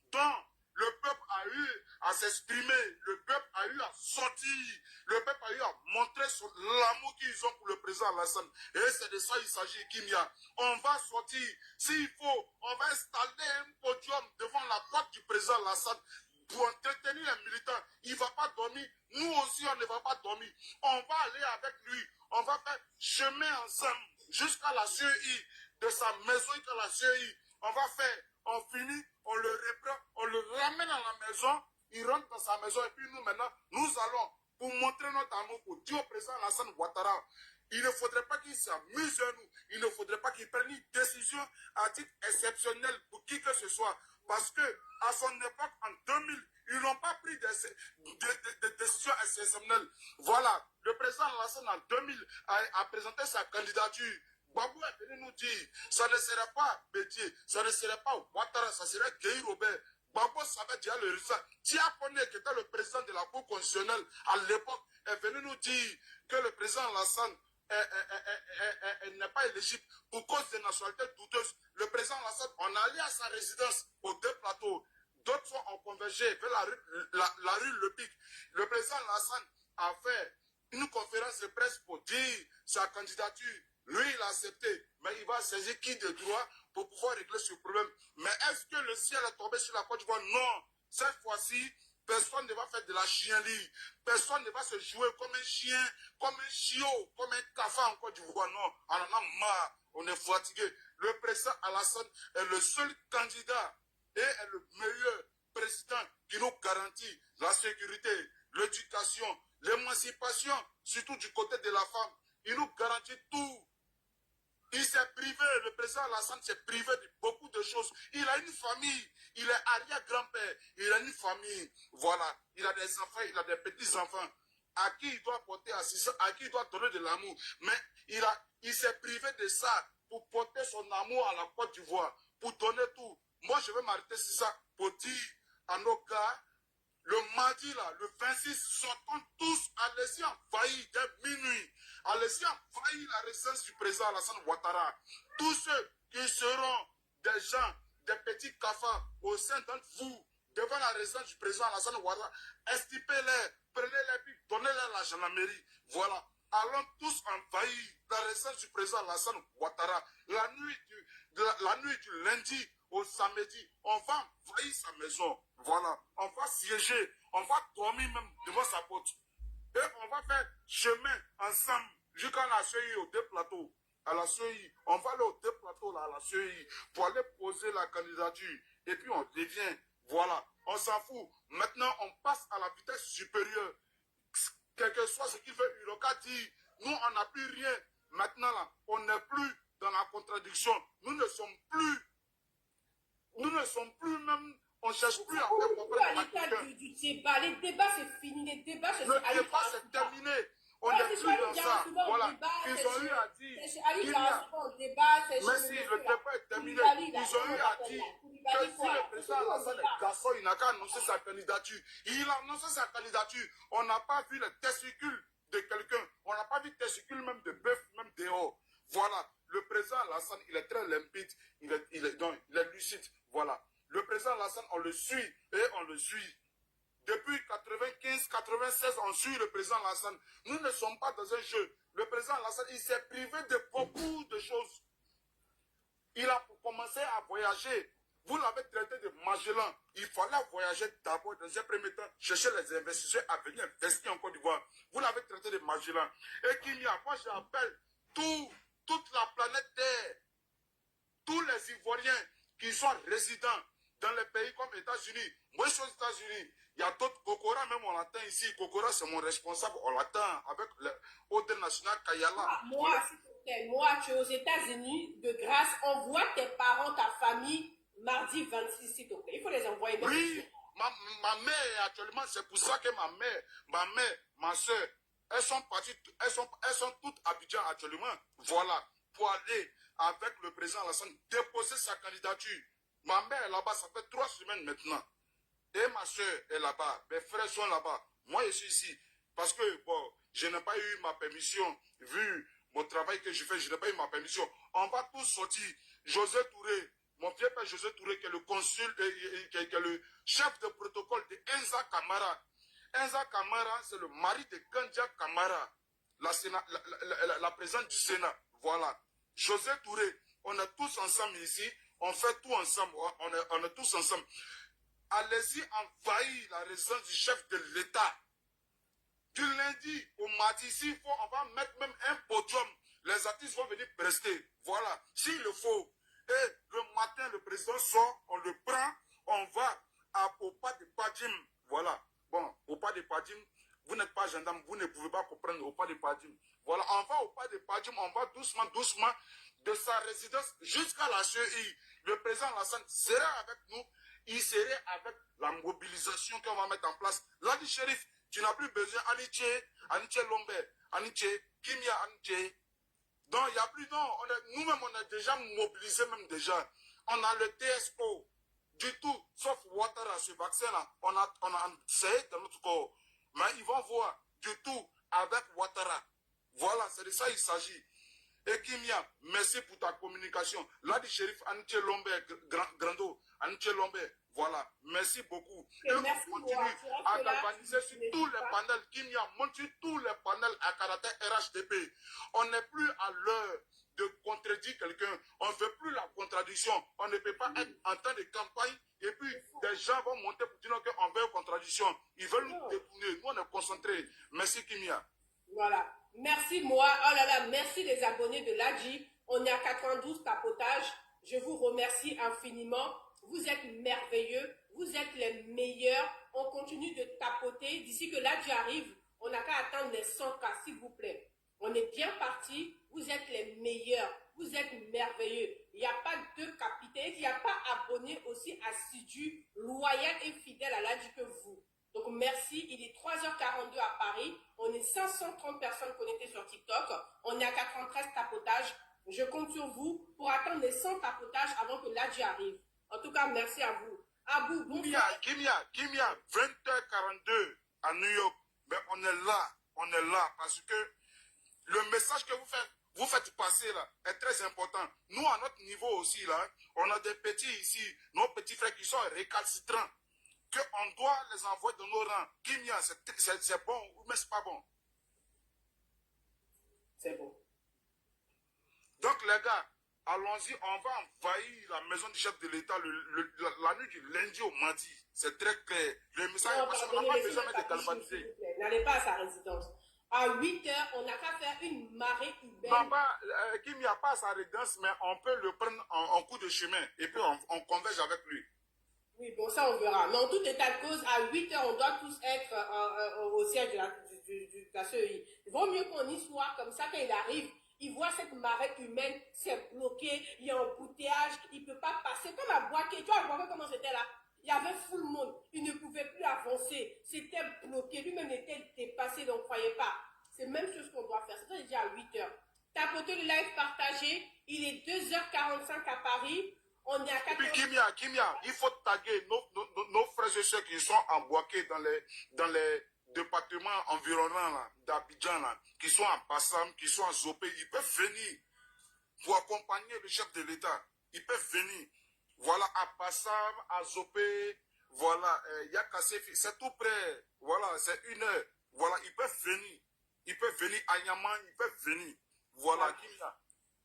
dont le peuple a eu à s'exprimer, le peuple a eu à sortir, le peuple a eu à montrer l'amour qu'ils ont pour le président Alassane. Et c'est de ça qu'il s'agit, Kimia. On va sortir, s'il faut, on va installer un podium devant la porte du président Alassane pour entretenir les militants. Il ne va pas dormir, nous aussi on ne va pas dormir. On va aller avec lui, on va faire chemin ensemble jusqu'à la CEI, de sa maison jusqu'à la CEI. On va faire, on finit, on le reprend, on le ramène à la maison, il rentre dans sa maison et puis nous maintenant, nous allons pour montrer notre amour pour Dieu au président Alassane Ouattara. Il ne faudrait pas qu'il s'amuse à nous, il ne faudrait pas qu'il prenne une décision à titre exceptionnel pour qui que ce soit. Parce que à son époque, en 2000, ils n'ont pas pris des décisions exceptionnelles. Voilà, le président Alassane en 2000 a présenté sa candidature. Babou est venu nous dire, ça ne serait pas Bétier, ça ne serait pas Ouattara, ça serait Guy Robert. Babou savait déjà le résultat. Tia Kone, qui était le président de la Cour constitutionnelle à l'époque, est venu nous dire que le président Alassane n'est pas éligible pour cause de nationalité douteuse. Le président Alassane, on est allé à sa résidence aux deux plateaux. D'autres fois, on convergeait vers la rue Le Pic. Le président Alassane a fait une conférence de presse pour dire sa candidature. Lui, il a accepté, mais il va saisir qui de droit pour pouvoir régler ce problème. Mais est-ce que le ciel est tombé sur la Côte d'Ivoire? Non. Cette fois-ci, personne ne va faire de la chienlit. Personne ne va se jouer comme un chien, comme un chiot, comme un cafard en Côte d'Ivoire. Non, on en a marre. On est fatigué. Le président Alassane est le seul candidat et est le meilleur président qui nous garantit la sécurité, l'éducation, l'émancipation, surtout du côté de la femme. Il nous garantit tout. Il s'est privé, le président Alassane s'est privé de beaucoup de choses. Il a une famille, il est arrière-grand-père, il a une famille. Voilà, il a des enfants, il a des petits-enfants à qui il doit porter assistance, à qui il doit donner de l'amour. Mais il s'est privé de ça pour porter son amour à la Côte d'Ivoire, pour donner tout. Moi, je vais m'arrêter sur ça pour dire à nos gars, le mardi, là, le 26, sortons tous, allez-y envahir dès minuit. Allez-y envahir la résidence du président Alassane Ouattara. Tous ceux qui seront des gens, des petits cafards au sein d'entre vous, devant la résidence du président Alassane Ouattara, estipez-les, prenez-les, puis donnez-les la gendarmerie. Voilà. Allons tous envahir la résidence du président Alassane Ouattara. La nuit du lundi au samedi, on va envahir sa maison. Voilà. On va siéger. On va dormir même devant sa porte. Et on va faire chemin ensemble jusqu'à la CEI aux deux plateaux. À la CEI. On va aller aux deux plateaux là, à la CEI pour aller poser la candidature. Et puis on revient. Voilà. On s'en fout. Maintenant, on passe à la vitesse supérieure. Quel que soit ce qu'il veut, il aura dit, nous, on n'a plus rien. Maintenant, là, on n'est plus dans la contradiction. Nous ne sommes plus même, on ne cherche plus à faire comprendre à quelqu'un. Du débat, les débats, c'est fini. Les débats, c'est le débat, c'est terminé. On n'est plus dans ça. Voilà. Ils ont eu à dire. Merci, le débat est terminé. Ils ont eu à dire que si le président Alassane est garçon, il n'a qu'à annoncer sa candidature. Il a annoncé sa candidature. On n'a pas vu les testicules de quelqu'un. On n'a pas vu les testicules même de bœuf, même dehors. Voilà. Le président Alassane, il est très limpide. Il est lucide. Voilà. Le président Alassane, on le suit et on le suit. Depuis 95-96, on suit le président Alassane. Nous ne sommes pas dans un jeu. Le président Alassane, il s'est privé de beaucoup de choses. Il a commencé à voyager. Vous l'avez traité de Magellan. Il fallait voyager d'abord, dans un premier temps, chercher les investisseurs à venir investir en Côte d'Ivoire. Vous l'avez traité de Magellan. Et qu'il y a, moi j'appelle toute la planète Terre, tous les Ivoiriens qui sont résidents dans les pays comme les États-Unis. Moi je suis aux États-Unis. Il y a d'autres, Kokora même on l'attend ici. Kokora c'est mon responsable, on l'attend avec l'Ordre national Kayala. Moi, tu es aux États-Unis, de grâce, envoie tes parents, ta famille, mardi 26, s'il te plaît. Il faut les envoyer. Oui, ma mère actuellement, c'est pour ça que ma soeur, elles sont parties, elles sont toutes à Abidjan actuellement. Voilà, pour aller avec le président Alassane, déposer sa candidature. Ma mère est là-bas, ça fait 3 semaines maintenant. Et ma soeur est là-bas, mes frères sont là-bas. Moi, je suis ici. Parce que, bon, je n'ai pas eu ma permission, vu mon travail que je fais, je n'ai pas eu ma permission. On va tous sortir. José Touré, mon vieux père José Touré, qui est le consul, qui est le chef de protocole de Enza Kamara. Enza Kamara, c'est le mari de Gandia Kamara, la présidente du Sénat. Voilà. José Touré, on est tous ensemble ici, on fait tout ensemble, on est tous ensemble. Allez-y envahir la résidence du chef de l'État. Du lundi au mardi, s'il faut, on va mettre même un podium. Les artistes vont venir prester. Voilà, s'il le faut. Et le matin, le président sort, on le prend, on va au pas de Padim. Voilà. Bon, au pas de Padim, vous n'êtes pas gendarme, vous ne pouvez pas comprendre au pas de Padim. Voilà, on va au pas de Padim, on va doucement, doucement de sa résidence jusqu'à la CEI. Le président Alassane sera avec nous, il serait avec la mobilisation qu'on va mettre en place. Là, du shérif, tu n'as plus besoin Aniché Lombe, Aniché, Kimia Aniché. Donc, il n'y a plus, non, nous-mêmes, on est déjà mobilisés, même déjà. On a le TSO, du tout, sauf Ouattara, ce vaccin-là, on a essayé dans notre corps. Mais ils vont voir, du tout, avec Ouattara. Voilà, c'est de ça qu'il s'agit. Et Kimia, merci pour ta communication. Là, du shérif Aniché Lombe, Grando, Aniché Lombe, voilà, merci beaucoup. Et on continue à galvaniser sur tous les panels. Kimia monte sur tous les panels à caractère RHDP. On n'est plus à l'heure de contredire quelqu'un. On ne fait plus la contradiction. On ne peut pas être en temps de campagne et puis des gens vont monter pour dire qu'on veut une contradiction. Ils veulent nous détourner. Nous, on est concentrés. Merci, Kimia. Voilà. Merci, moi. Oh là là, merci les abonnés de l'ADJI. On est à 92 tapotages. Je vous remercie infiniment. Vous êtes merveilleux. Vous êtes les meilleurs. On continue de tapoter. D'ici que l'ADJI arrive, on n'a qu'à attendre les 100 cas, s'il vous plaît. On est bien parti. Vous êtes les meilleurs. Vous êtes merveilleux. Il n'y a pas de capitaine. Il n'y a pas abonné aussi assidu, loyal et fidèle à l'ADJI que vous. Donc, merci. Il est 3h42 à Paris. On est 530 personnes connectées sur TikTok. On est à 93 tapotages. Je compte sur vous pour attendre les 100 tapotages avant que l'ADJI arrive. En tout cas, merci à vous. Abou, bonsoir. Kimia, 20h42 à New York. Mais on est là parce que le message que vous faites passer là est très important. Nous, à notre niveau aussi, là, on a des petits ici, nos petits frères qui sont récalcitrants, qu'on doit les envoyer dans nos rangs. Kimia, c'est bon, mais c'est pas bon. C'est bon. Donc, les gars, allons-y, on va envahir la maison du chef de l'État la nuit du lundi au mardi. C'est très clair. Le message est passé, on n'a pas besoin de galvaniser. N'allez pas à sa résidence. À 8h, on n'a qu'à faire une marée urbaine. Papa, Kim, il n'y a pas sa résidence, mais on peut le prendre en coup de chemin et puis on converge avec lui. Oui, bon, ça on verra. Mais en tout état de cause, à 8h, on doit tous être au siège de la CEI. Il vaut mieux qu'on y soit comme ça quand il arrive. Il voit cette marée humaine, c'est bloqué, il y a un embouteillage, il ne peut pas passer. Comme à Boaké, tu vois, à Boaké, comment c'était là? Il y avait full monde, il ne pouvait plus avancer, c'était bloqué, lui-même était dépassé, donc ne croyez pas. C'est la même chose qu'on doit faire, c'est déjà à 8h. Tapotez le live partagé, il est 2h45 à Paris, on est à 4h. Et puis Kimia, il faut taguer nos frères et soeurs qui sont emboîtés dans les départements environnants d'Abidjan, qui sont à Bassam, qui sont à Zopé, ils peuvent venir pour accompagner le chef de l'État. Ils peuvent venir. Voilà, à Bassam, à Zopé, voilà, Yakasefi, c'est tout près. Voilà, c'est 1 heure. Voilà, ils peuvent venir. Ils peuvent venir à Yaman, ils peuvent venir. Voilà, Kimia.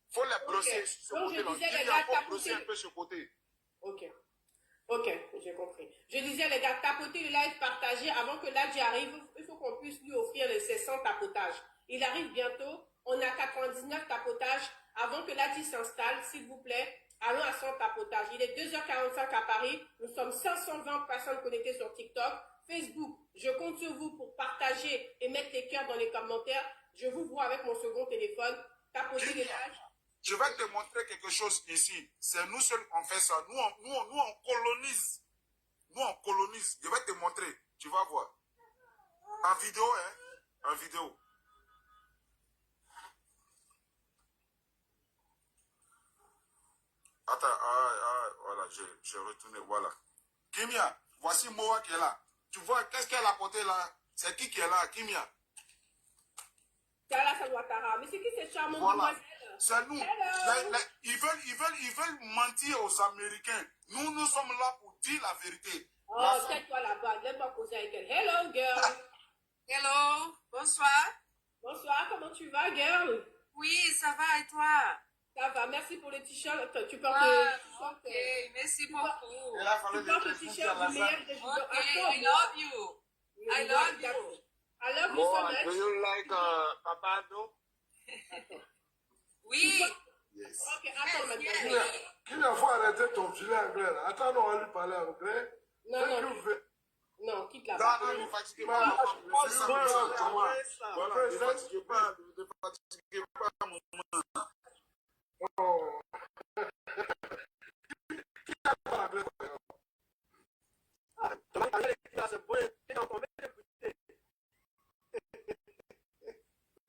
Il faut les brosser sur ce côté-là. Kimia, il faut brosser un peu ce côté. Ok, j'ai compris. Je disais, les gars, tapotez le live, partagez. Avant que l'ADJI arrive, il faut qu'on puisse lui offrir les 600 tapotages. Il arrive bientôt. On a 99 tapotages. Avant que l'ADJI s'installe, s'il vous plaît, allons à 100 tapotages. Il est 2h45 à Paris. Nous sommes 520 personnes connectées sur TikTok. Facebook, je compte sur vous pour partager et mettre les cœurs dans les commentaires. Je vous vois avec mon second téléphone. Tapotez le live. Je vais te montrer quelque chose ici. C'est nous seuls qui fait ça. Nous, on colonise. Nous, on colonise. Je vais te montrer. Tu vas voir. En vidéo, hein. En vidéo. Attends, voilà, je retourne, voilà. Kimia, voici Moa qui est là. Tu vois, qu'est-ce qu'elle a porté là? C'est qui est là, Kimia? Tiala Salwatara. Mais c'est qui cette charmante Voilà. demoiselle? C'est nous. Hello. Ils veulent mentir aux Américains. Nous sommes là pour dire la vérité. Oh, tais-toi là-bas. Laisse-moi causer avec elle. Hello, girl. Hello, bonsoir. Bonsoir, comment tu vas, girl? Oui, ça va et toi? Ça va, merci pour le t-shirt. Tu portes Ok, merci beaucoup. Tu portes le t-shirt du meilleur des judokas. Ok, I love you. I love you. I love you so much. Do you like Papado? Oui. Yes. Ok, attends, mademoiselle. Yes. Il faut arrêter ton filet anglais là. Attends, on va lui parler anglais. Non, quitte la Non, ne fatiguez pas. Ne fatiguez pas. Ne fatiguez pas, maman.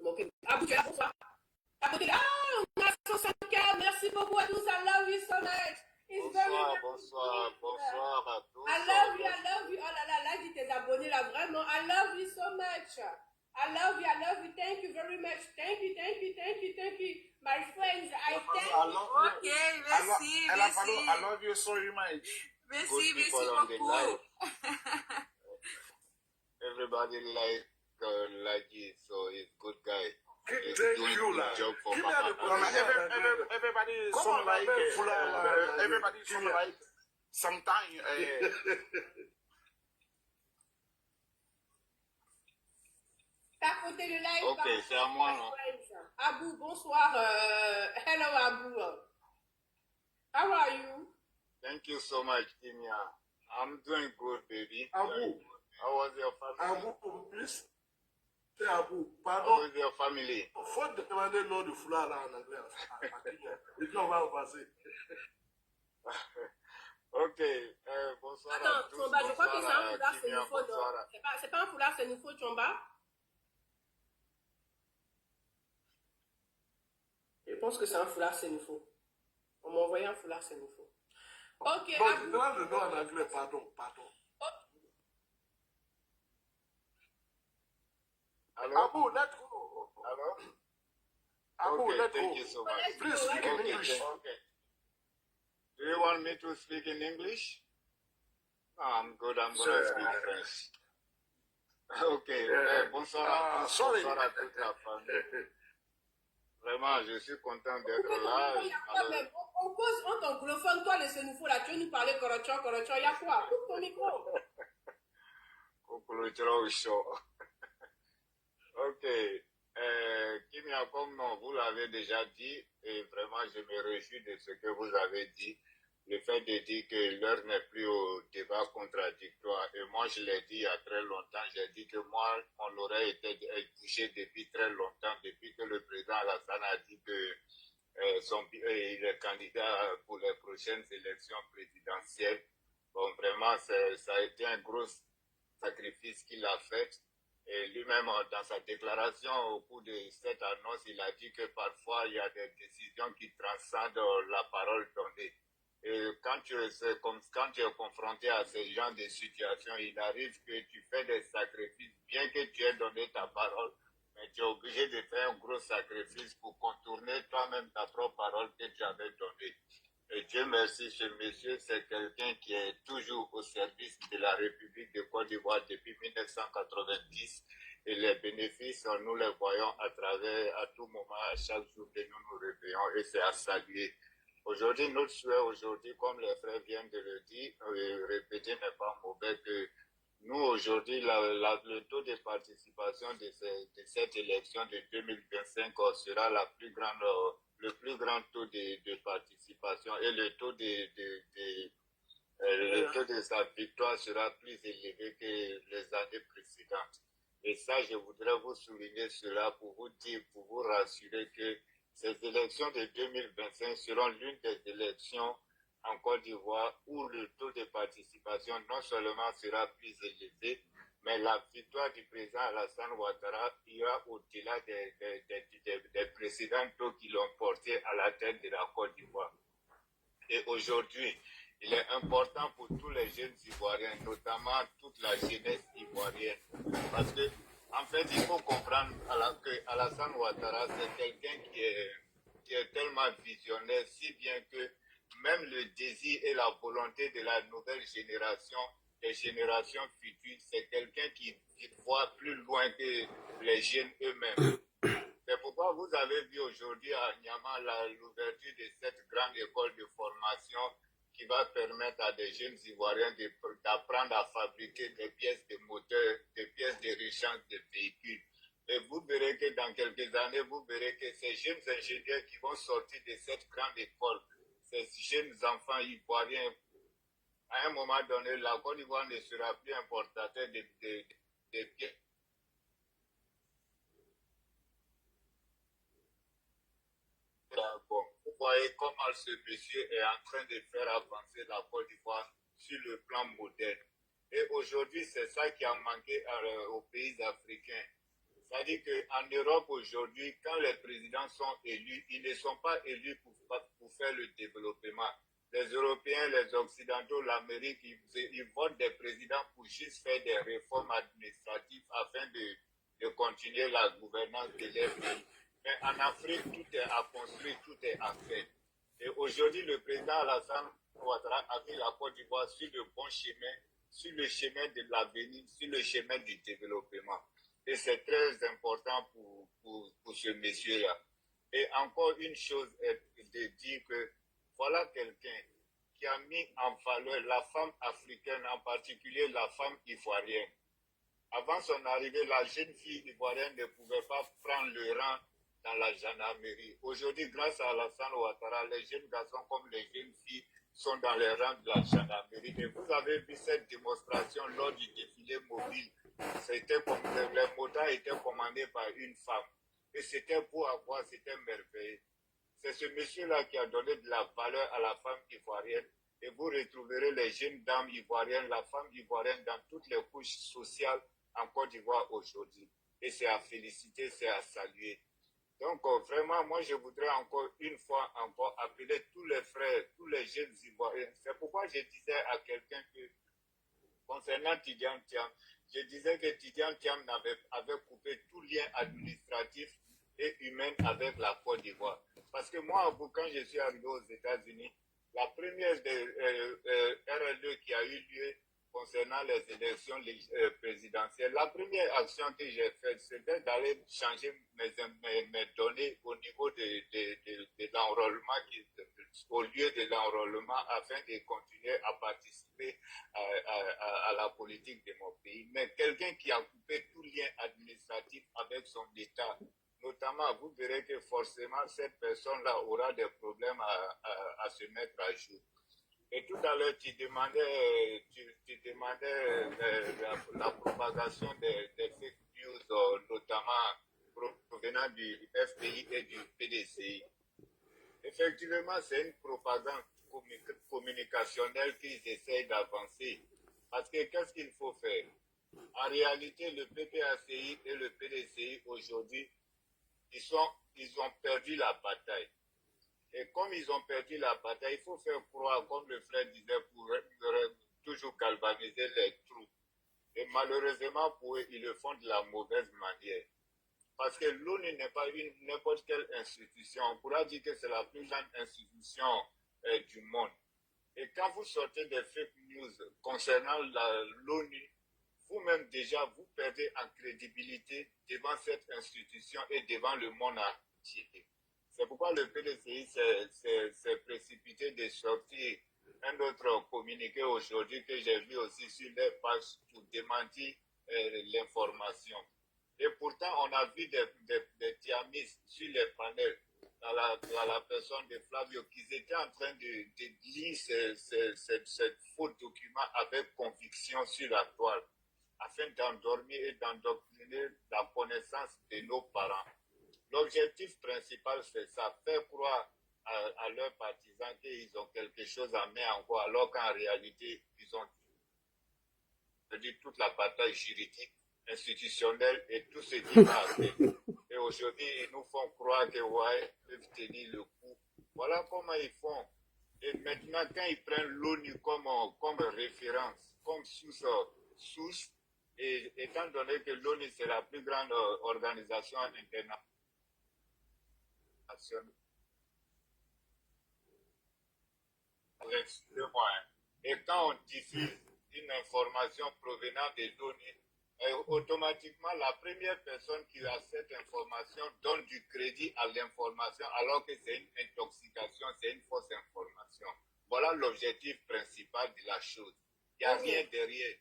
Ok, Abou, tu es là, bonsoir. Abou, t'es là. Ah, on a 64. Merci beaucoup à tous. I love you so much. It's very Bonsoir à tous. I love you. Oh là là, là, dis tes abonnés là, vraiment. I love you so much. I love you. Thank you very much. Thank you. My friends, I thank you. Ok, merci, merci. I love you so much. Merci, merci on the beaucoup. line. Everybody like it, so he's good guy. He's doing a good job for Papa. Everybody is so like, everybody is so like, sometimes. T'as côté le live. Ok, c'est à moi, non? Abou, bonsoir. Hello, Abou. How are you? Thank you so much, Kimia. I'm doing good, baby. Abou. How was your family? Abou, please. C'est Abou. How Pardon. was your family? Faut demander le nom du foulard là en anglais. Et puis on va passer. Ok, bonsoir à Attends, tous. Chomba, je crois que c'est un foulard Kimia, sénifo. bonsoir. C'est pas un foulard sénifo, Chomba. Je pense que c'est un foulard sénifo. On m'a envoyé un foulard sénifo. Ok, Bon, Abou. je demande le nom en anglais, pardon. Hello? Abou, let's go. Hello? Abou, Okay, let's thank go. you so much. Please speak in Okay, English. okay. Do you want me to speak in English? No, I'm good. I'm going to speak French. Ok, bonsoir, bonsoir à toute la famille. Vraiment, je suis content d'être là. On cause en anglophone, toi, les sénifos, là, tu veux nous parler Korocho, il y a quoi? Coupe ton micro. Au show. Ok. Kimia, comme vous l'avez déjà dit, et vraiment je me réjouis de ce que vous avez dit, le fait de dire que l'heure n'est plus au débat contradictoire. Et moi, je l'ai dit il y a très longtemps, j'ai dit que moi, on aurait été touché depuis très longtemps, depuis que le président Alassane a dit que il est candidat pour les prochaines élections présidentielles. Bon, vraiment, ça a été un gros sacrifice qu'il a fait. Et lui-même, dans sa déclaration, au cours de cette annonce, il a dit que parfois, il y a des décisions qui transcendent la parole donnée. Et quand tu es confronté à ce genre de situation, il arrive que tu fais des sacrifices, bien que tu aies donné ta parole, mais tu es obligé de faire un gros sacrifice pour contourner toi-même ta propre parole que tu avais donnée. Et Dieu merci, ce monsieur, c'est quelqu'un qui est toujours au service de la République de Côte d'Ivoire depuis 1990. Et les bénéfices, nous les voyons à tout moment, à chaque jour que nous nous réveillons, et c'est à saluer. Aujourd'hui, notre souhait, comme les frères viennent de le dire, répéter n'est pas mauvais, que nous, aujourd'hui, le taux de participation de cette élection de 2025 sera le plus grand taux de participation, et le taux de sa victoire sera plus élevé que les années précédentes. Et ça, je voudrais vous souligner cela pour vous rassurer que ces élections de 2025 seront l'une des élections en Côte d'Ivoire où le taux de participation non seulement sera plus élevé, mais la victoire du président Alassane Ouattara ira au-delà des précédents taux qui l'ont porté à la tête de la Côte d'Ivoire. Et aujourd'hui, il est important pour tous les jeunes Ivoiriens, notamment toute la jeunesse ivoirienne. Parce que, en fait, il faut comprendre que Alassane Ouattara, c'est quelqu'un qui est tellement visionnaire, si bien que même le désir et la volonté de la nouvelle génération, des générations futures, c'est quelqu'un qui voit plus loin que les jeunes eux-mêmes. C'est pourquoi vous avez vu aujourd'hui à Niamey l'ouverture de cette grande école de formation qui va permettre à des jeunes Ivoiriens d'apprendre à fabriquer des pièces de moteur, des pièces de rechange de véhicules. Et vous verrez que dans quelques années, vous verrez que ces jeunes ingénieurs qui vont sortir de cette grande école, ces jeunes enfants ivoiriens, à un moment donné, la Côte d'Ivoire ne sera plus importateur de pièces. Bon, vous voyez comment ce monsieur est en train de faire avancer la Côte d'Ivoire sur le plan moderne. Et aujourd'hui, c'est ça qui a manqué aux pays africains. C'est-à-dire qu'en Europe aujourd'hui, quand les présidents sont élus, ils ne sont pas élus pour faire le développement. Les Européens, les Occidentaux, l'Amérique, ils votent des présidents pour juste faire des réformes administratives afin de continuer la gouvernance de leur pays. Mais en Afrique, tout est à construire, tout est à faire. Et aujourd'hui, le président Alassane Ouattara a mis la Côte d'Ivoire sur le bon chemin, sur le chemin de l'avenir, sur le chemin du développement. Et c'est très important pour ce monsieur-là. Et encore une chose est de dire que voilà quelqu'un qui a mis en valeur la femme africaine, en particulier la femme ivoirienne. Avant son arrivée, la jeune fille ivoirienne ne pouvait pas prendre le rang dans la gendarmerie. Aujourd'hui, grâce à Alassane Ouattara, les jeunes garçons comme les jeunes filles sont dans les rangs de la gendarmerie. Et vous avez vu cette démonstration lors du défilé mobile. Les motards étaient commandés par une femme. Et c'était beau à voir, c'était merveilleux. C'est ce monsieur-là qui a donné de la valeur à la femme ivoirienne. Et vous retrouverez les jeunes dames ivoiriennes, la femme ivoirienne dans toutes les couches sociales en Côte d'Ivoire aujourd'hui. Et c'est à féliciter, c'est à saluer. Donc, vraiment, moi, je voudrais encore une fois appeler tous les frères, tous les jeunes Ivoiriens. C'est pourquoi je disais à quelqu'un que, concernant Tidiane Thiam, je disais que Tidiane Thiam avait coupé tout lien administratif et humain avec la Côte d'Ivoire. Parce que moi, quand je suis arrivé aux États-Unis, la première RLE qui a eu lieu concernant les élections présidentielles, la première action que j'ai faite, c'était d'aller changer mes données au niveau de l'enrôlement, au lieu de l'enrôlement, afin de continuer à participer à la politique de mon pays. Mais quelqu'un qui a coupé tout lien administratif avec son État, notamment, vous verrez que forcément, cette personne-là aura des problèmes à se mettre à jour. Et tout à l'heure, tu demandais la propagation des fake news, notamment provenant du FPI et du PDCI. Effectivement, c'est une propagande communicationnelle qu'ils essayent d'avancer. Parce que qu'est-ce qu'il faut faire? En réalité, le PPACI et le PDCI aujourd'hui, ils ont perdu la bataille. Et comme ils ont perdu la bataille, il faut faire croire, comme le frère disait, pour toujours galvaniser les troupes. Et malheureusement pour eux, ils le font de la mauvaise manière. Parce que l'ONU n'est pas n'importe quelle institution. On pourra dire que c'est la plus grande institution du monde. Et quand vous sortez des fake news concernant l'ONU, vous-même déjà, vous perdez en crédibilité devant cette institution et devant le monde entier. C'est pourquoi le PDCI s'est précipité de sortir un autre communiqué aujourd'hui que j'ai vu aussi sur les pages pour démentir l'information. Et pourtant, on a vu des tiamistes sur les panels dans la personne de Flavio qui étaient en train de lire ce faux document avec conviction sur la toile afin d'endormir et d'endoctriner la connaissance de nos parents. L'objectif principal, c'est ça, faire croire à leurs partisans qu'ils ont quelque chose à mettre en quoi, alors qu'en réalité, ils ont perdu toute la bataille juridique, institutionnelle et tout ce qui va avec. Et aujourd'hui, ils nous font croire que ouais, ils peuvent tenir le coup. Voilà comment ils font. Et maintenant, quand ils prennent l'ONU comme référence, comme source, et étant donné que l'ONU c'est la plus grande organisation internationale, excusez-moi, et quand on diffuse une information provenant de l'ONU, automatiquement la première personne qui a cette information donne du crédit à l'information alors que c'est une intoxication, c'est une fausse information. Voilà l'objectif principal de la chose. Il n'y a rien derrière.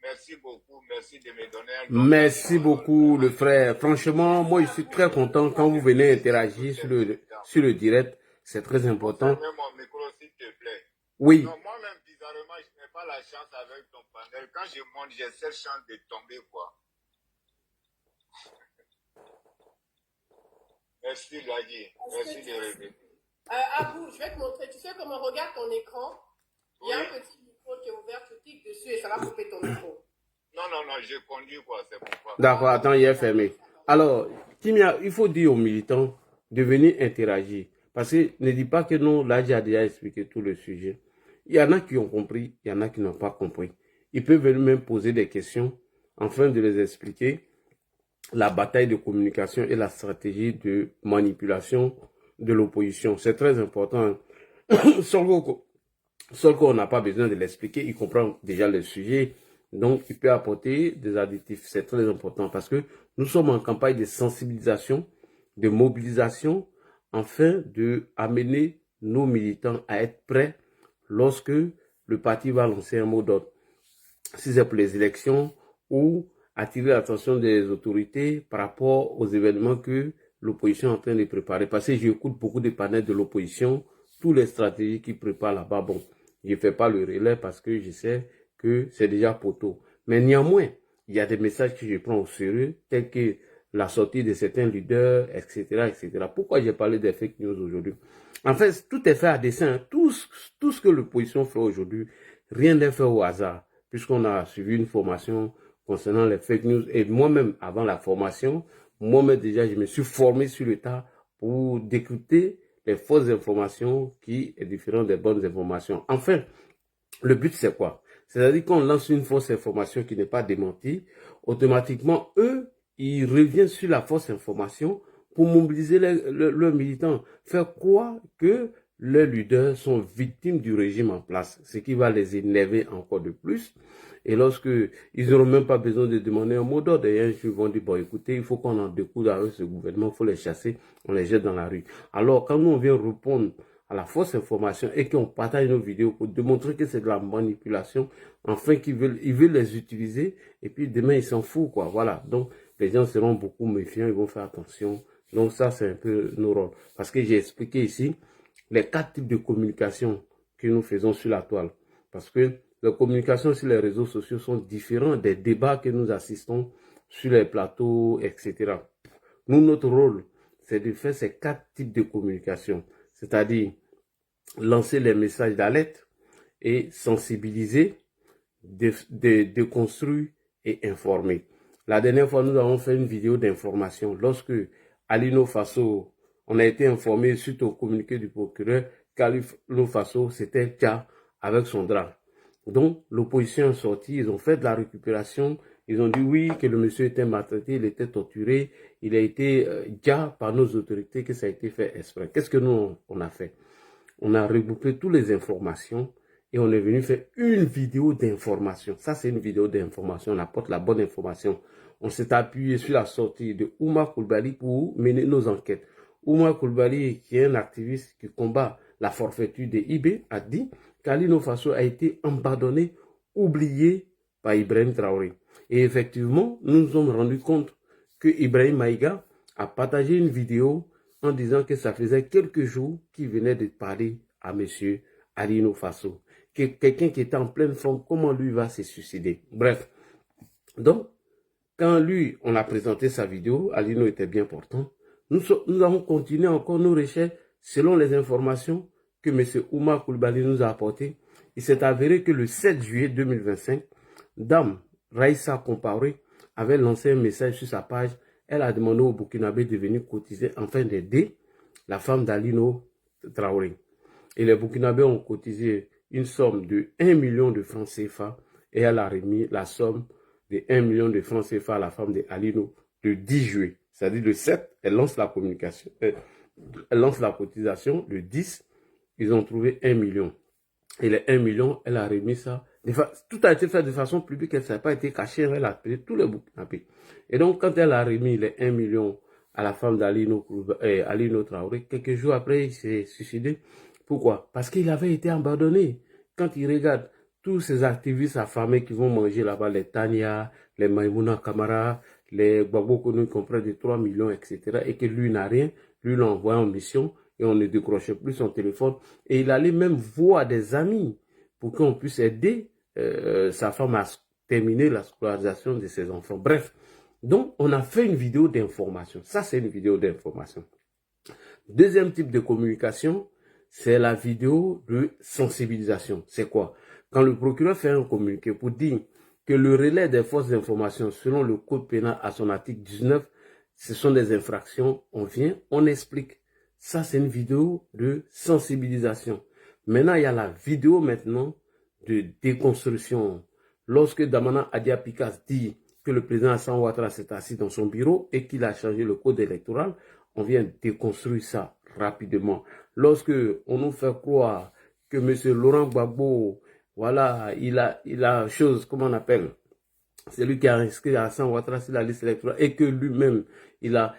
Merci beaucoup, merci de me donner un... Merci beaucoup, le frère. Franchement, moi, je suis très content quand vous venez interagir sur le direct. C'est très important. Fermez mon micro, s'il te plaît. Oui. Non, moi-même, bizarrement, je n'ai pas la chance avec ton panel. Quand je monte, j'ai cette chance de tomber, quoi. Merci, Ladi. Merci de revenir. Abou, je vais te montrer. Tu sais comment on regarde ton écran? Il y a un petit micro qui est ouvert, tu cliques dessus et ça va couper ton micro. Non, je conduis, quoi, c'est pourquoi. D'accord, attends, il est fermé. Alors, Kimia, il faut dire aux militants de venir interagir. Parce que ne dis pas que non, là, j'ai déjà expliqué tout le sujet. Il y en a qui ont compris, il y en a qui n'ont pas compris. Ils peuvent venir même poser des questions afin de les expliquer la bataille de communication et la stratégie de manipulation de l'opposition. C'est très important. Sauf qu'on n'a pas besoin de l'expliquer, il comprend déjà le sujet. Donc, il peut apporter des additifs. C'est très important parce que nous sommes en campagne de sensibilisation, de mobilisation, afin d'amener nos militants à être prêts lorsque le parti va lancer un mot d'ordre. Si c'est pour les élections ou attirer l'attention des autorités par rapport aux événements que l'opposition est en train de préparer. Parce que j'écoute beaucoup de panels de l'opposition, toutes les stratégies qu'ils préparent là-bas. Bon, je ne fais pas le relais parce que je sais que c'est déjà poteau. Mais néanmoins, il y a des messages que je prends au sérieux, tels que la sortie de certains leaders, etc., etc. Pourquoi j'ai parlé des fake news aujourd'hui? En fait, tout est fait à dessein. Tout ce que l'opposition fait aujourd'hui, rien n'est fait au hasard, puisqu'on a suivi une formation concernant les fake news. Et moi-même, avant la formation, moi-même déjà, je me suis formé sur le tas pour décrypter les fausses informations qui est différent des bonnes informations. Enfin, le but, c'est quoi? C'est-à-dire qu'on lance une fausse information qui n'est pas démentie, automatiquement, eux, ils reviennent sur la fausse information pour mobiliser leurs militants, faire croire que leurs leaders sont victimes du régime en place, ce qui va les énerver encore de plus. Et lorsque ils n'auront même pas besoin de demander un mot d'ordre, et un jour ils vont dire, bon écoutez, il faut qu'on en découle avec ce gouvernement, il faut les chasser, on les jette dans la rue. Alors quand nous on vient répondre à la fausse information et qu'on partage nos vidéos pour démontrer que c'est de la manipulation, enfin qu'ils veulent les utiliser, et puis demain ils s'en foutent, quoi. Voilà, donc les gens seront beaucoup méfiants, ils vont faire attention. Donc ça c'est un peu nos rôles. Parce que j'ai expliqué ici les 4 types de communication que nous faisons sur la toile. Parce que les communications sur les réseaux sociaux sont différentes des débats que nous assistons sur les plateaux, etc. Nous, notre rôle, c'est de faire ces 4 types de communication. C'est-à-dire lancer les messages d'alerte et sensibiliser, déconstruire et informer. La dernière fois, nous avons fait une vidéo d'information. Lorsque Alino Faso, on a été informé suite au communiqué du procureur qu'Alino Faso, c'était déjà avec son drap. Donc, l'opposition est sortie, ils ont fait de la récupération, ils ont dit oui, que le monsieur était maltraité, il était torturé, il a été déjà par nos autorités que ça a été fait exprès. Qu'est-ce que nous, on a fait? On a regroupé toutes les informations et on est venu faire une vidéo d'information. Ça, c'est une vidéo d'information, on apporte la bonne information. On s'est appuyé sur la sortie de Oumar Coulibaly pour mener nos enquêtes. Oumar Coulibaly, qui est un activiste qui combat la forfaiture des IB, a dit qu'Alino Faso a été abandonné, oublié par Ibrahim Traoré. Et effectivement, nous nous sommes rendus compte que Ibrahim Maïga a partagé une vidéo en disant que ça faisait quelques jours qu'il venait de parler à monsieur Alino Faso. Que quelqu'un qui était en pleine forme, comment lui va se suicider? Bref. Donc, quand lui, on a présenté sa vidéo, Alino était bien portant, nous avons continué encore nos recherches selon les informations que M. Oumar Coulibaly nous a apportées. Il s'est avéré que le 7 juillet 2025, Dame Raïssa Compaoré avait lancé un message sur sa page. Elle a demandé au Burkinabé de venir cotiser afin d'aider la femme d'Alino Traoré. Et les Burkinabés ont cotisé une somme de 1 million de francs CFA et elle a remis la somme de 1 million de francs CFA à la femme de Alino le 10 juillet. C'est-à-dire le 7, elle lance la communication, elle lance la cotisation. Le 10, ils ont trouvé 1 million. Et les 1 million, elle a remis ça. Tout a été fait de façon publique, elle n'a pas été cachée, elle a appelé tous les Burkinabés. Et donc, quand elle a remis les 1 million à la femme d'Alino Traoré, quelques jours après, il s'est suicidé. Pourquoi? Parce qu'il avait été abandonné. Quand il regarde tous ces activistes affamés qui vont manger là-bas, les Tania, les Maïmouna Kamara, les Gbagbo Konou qui ont près de 3 millions, etc., et que lui n'a rien, lui l'a envoyé en mission, et on ne décrochait plus son téléphone, et il allait même voir des amis pour qu'on puisse aider sa femme à terminer la scolarisation de ses enfants. Bref, donc on a fait une vidéo d'information. Ça, c'est une vidéo d'information. Deuxième type de communication, c'est la vidéo de sensibilisation. C'est quoi? Quand le procureur fait un communiqué pour dire que le relais des fausses informations selon le code pénal à son article 19, ce sont des infractions, on vient, on explique. Ça, c'est une vidéo de sensibilisation. Maintenant, il y a la vidéo maintenant de déconstruction. Lorsque Damana Adia Pikas dit que le président Hassan Ouattara s'est assis dans son bureau et qu'il a changé le code électoral, on vient déconstruire ça rapidement. Lorsque on nous fait croire que M. Laurent Gbagbo, voilà, il a chose, comment on appelle, c'est lui qui a inscrit Hassan Ouattara sur la liste électorale et que lui-même, il a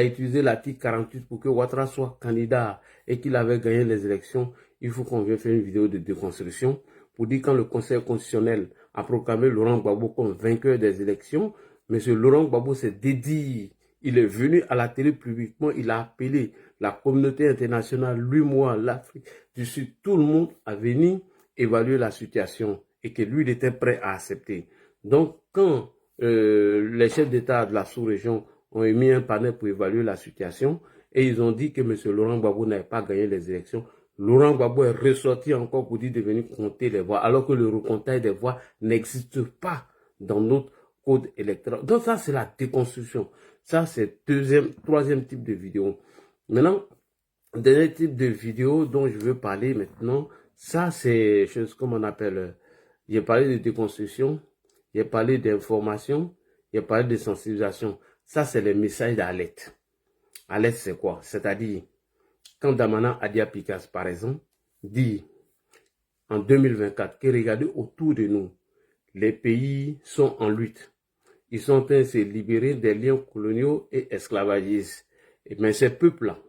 utilisé l'article 48 pour que Ouattara soit candidat et qu'il avait gagné les élections. Il faut qu'on vienne faire une vidéo de déconstruction pour dire quand le Conseil constitutionnel a proclamé Laurent Gbagbo comme vainqueur des élections, M. Laurent Gbagbo s'est dédié. Il est venu à la télé publiquement, il a appelé la communauté internationale, lui, moi, l'Afrique du Sud, tout le monde à venir évaluer la situation et que lui, il était prêt à accepter. Donc, quand les chefs d'État de la sous-région ont émis un panel pour évaluer la situation et ils ont dit que M. Laurent Gbagbo n'avait pas gagné les élections, Laurent Gbagbo est ressorti encore pour dire de venir compter les voix, alors que le recomptage des voix n'existe pas dans notre code électoral. Donc ça, c'est la déconstruction. Ça, c'est troisième type de vidéo. Maintenant, dernier type de vidéo dont je veux parler maintenant, ça, c'est chose comme on appelle, j'ai parlé de déconstruction, j'ai parlé d'information, j'ai parlé de sensibilisation. Ça, c'est les messages d'alerte. Alerte, c'est quoi? C'est-à-dire, quand Damana Adia Pikas, par exemple, dit en 2024 que regardez autour de nous, les pays sont en lutte. Ils sont en train de se libérer des liens coloniaux et esclavagistes. Mais ces peuples-là,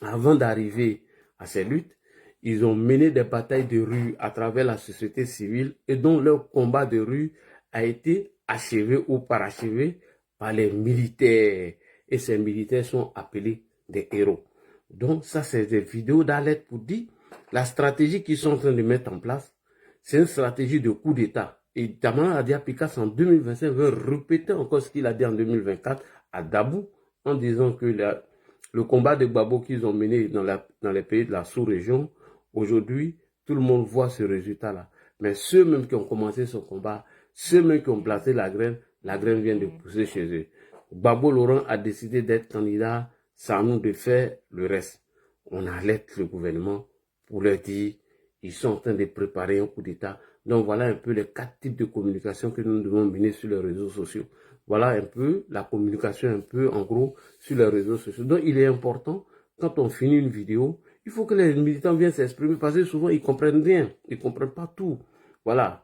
avant d'arriver à ces luttes, ils ont mené des batailles de rue à travers la société civile et dont leur combat de rue a été achevé ou parachevé par les militaires. Et ces militaires sont appelés des héros. Donc ça, c'est des vidéos d'alerte pour dire la stratégie qu'ils sont en train de mettre en place, c'est une stratégie de coup d'État. Et Damana Adia Pikas en 2025 veut répéter encore ce qu'il a dit en 2024 à Dabou en disant que le combat de Gbagbo qu'ils ont mené dans les pays de la sous-région, aujourd'hui, tout le monde voit ce résultat-là. Mais ceux-mêmes qui ont commencé ce combat, ceux-mêmes qui ont planté la graine vient de pousser chez eux. Gbagbo Laurent a décidé d'être candidat, c'est à nous de faire le reste. On alerte le gouvernement pour leur dire ils sont en train de préparer un coup d'État. Donc voilà un peu les 4 types de communication que nous devons mener sur les réseaux sociaux. Voilà un peu la communication un peu en gros sur les réseaux sociaux. Donc il est important, quand on finit une vidéo, il faut que les militants viennent s'exprimer parce que souvent ils comprennent rien, ils comprennent pas tout. Voilà.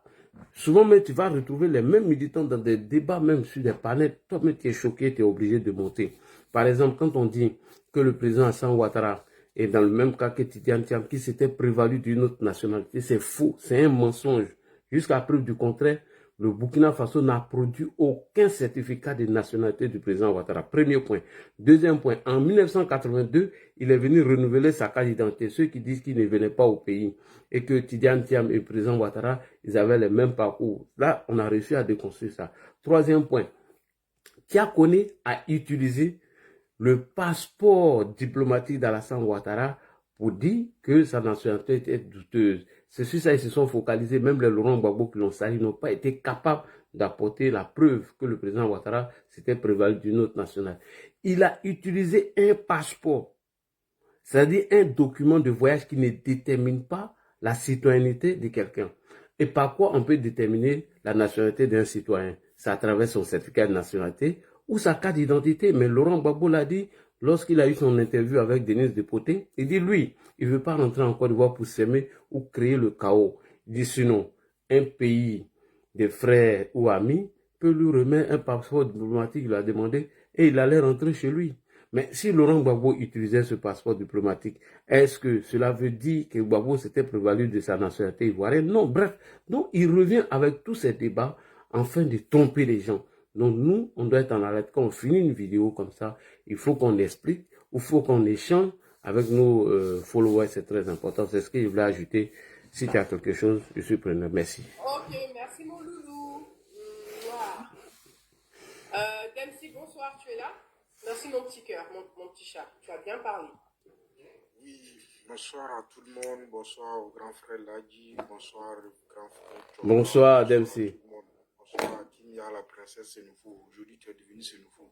Souvent même tu vas retrouver les mêmes militants dans des débats, même sur des panels. Toi-même tu es choqué, tu es obligé de monter. Par exemple, quand on dit que le président Hassan Ouattara et dans le même cas que Tidiane Thiam, qui s'était prévalu d'une autre nationalité, c'est faux, c'est un mensonge. Jusqu'à preuve du contraire, le Burkina Faso n'a produit aucun certificat de nationalité du président Ouattara. Premier point. Deuxième point, en 1982, il est venu renouveler sa carte d'identité. Ceux qui disent qu'il ne venait pas au pays et que Tidiane Thiam et le président Ouattara, ils avaient le même parcours. Là, on a réussi à déconstruire ça. Troisième point, Tiakone a utilisé le passeport diplomatique d'Alassane Ouattara pour dire que sa nationalité était douteuse. C'est sur ça qu'ils se sont focalisés. Même les Laurent Gbagbo qui l'ont sali n'ont pas été capables d'apporter la preuve que le président Ouattara s'était prévalu d'une autre nationalité. Il a utilisé un passeport. C'est-à-dire un document de voyage qui ne détermine pas la citoyenneté de quelqu'un. Et par quoi on peut déterminer la nationalité d'un citoyen? C'est à travers son certificat de nationalité ou sa carte d'identité. Mais Laurent Gbagbo l'a dit lorsqu'il a eu son interview avec Denise Depoté. Il dit, lui, il ne veut pas rentrer en Côte d'Ivoire pour s'aimer ou créer le chaos. Il dit, sinon, un pays de frères ou amis peut lui remettre un passeport diplomatique, il l'a demandé, et il allait rentrer chez lui. Mais si Laurent Gbagbo utilisait ce passeport diplomatique, est-ce que cela veut dire que Gbagbo s'était prévalu de sa nationalité ivoirienne? Non, bref. Donc, il revient avec tous ces débats afin de tromper les gens. Donc, nous, on doit être en alerte. Quand on finit une vidéo comme ça, il faut qu'on explique, ou il faut qu'on échange avec nos followers. C'est très important. C'est ce que je voulais ajouter. Si tu as quelque chose, je suis preneur. Merci. Ok, merci mon loulou. Dempsey, bonsoir, tu es là? Merci mon petit cœur, mon petit chat. Tu as bien parlé. Oui, bonsoir à tout le monde. Bonsoir au grand frère Ladji. Bonsoir au grand frère Choma. Bonsoir, Dempsey. Bonsoir à Kimia, la princesse Sénoufo. Aujourd'hui, tu es devenu Sénoufo.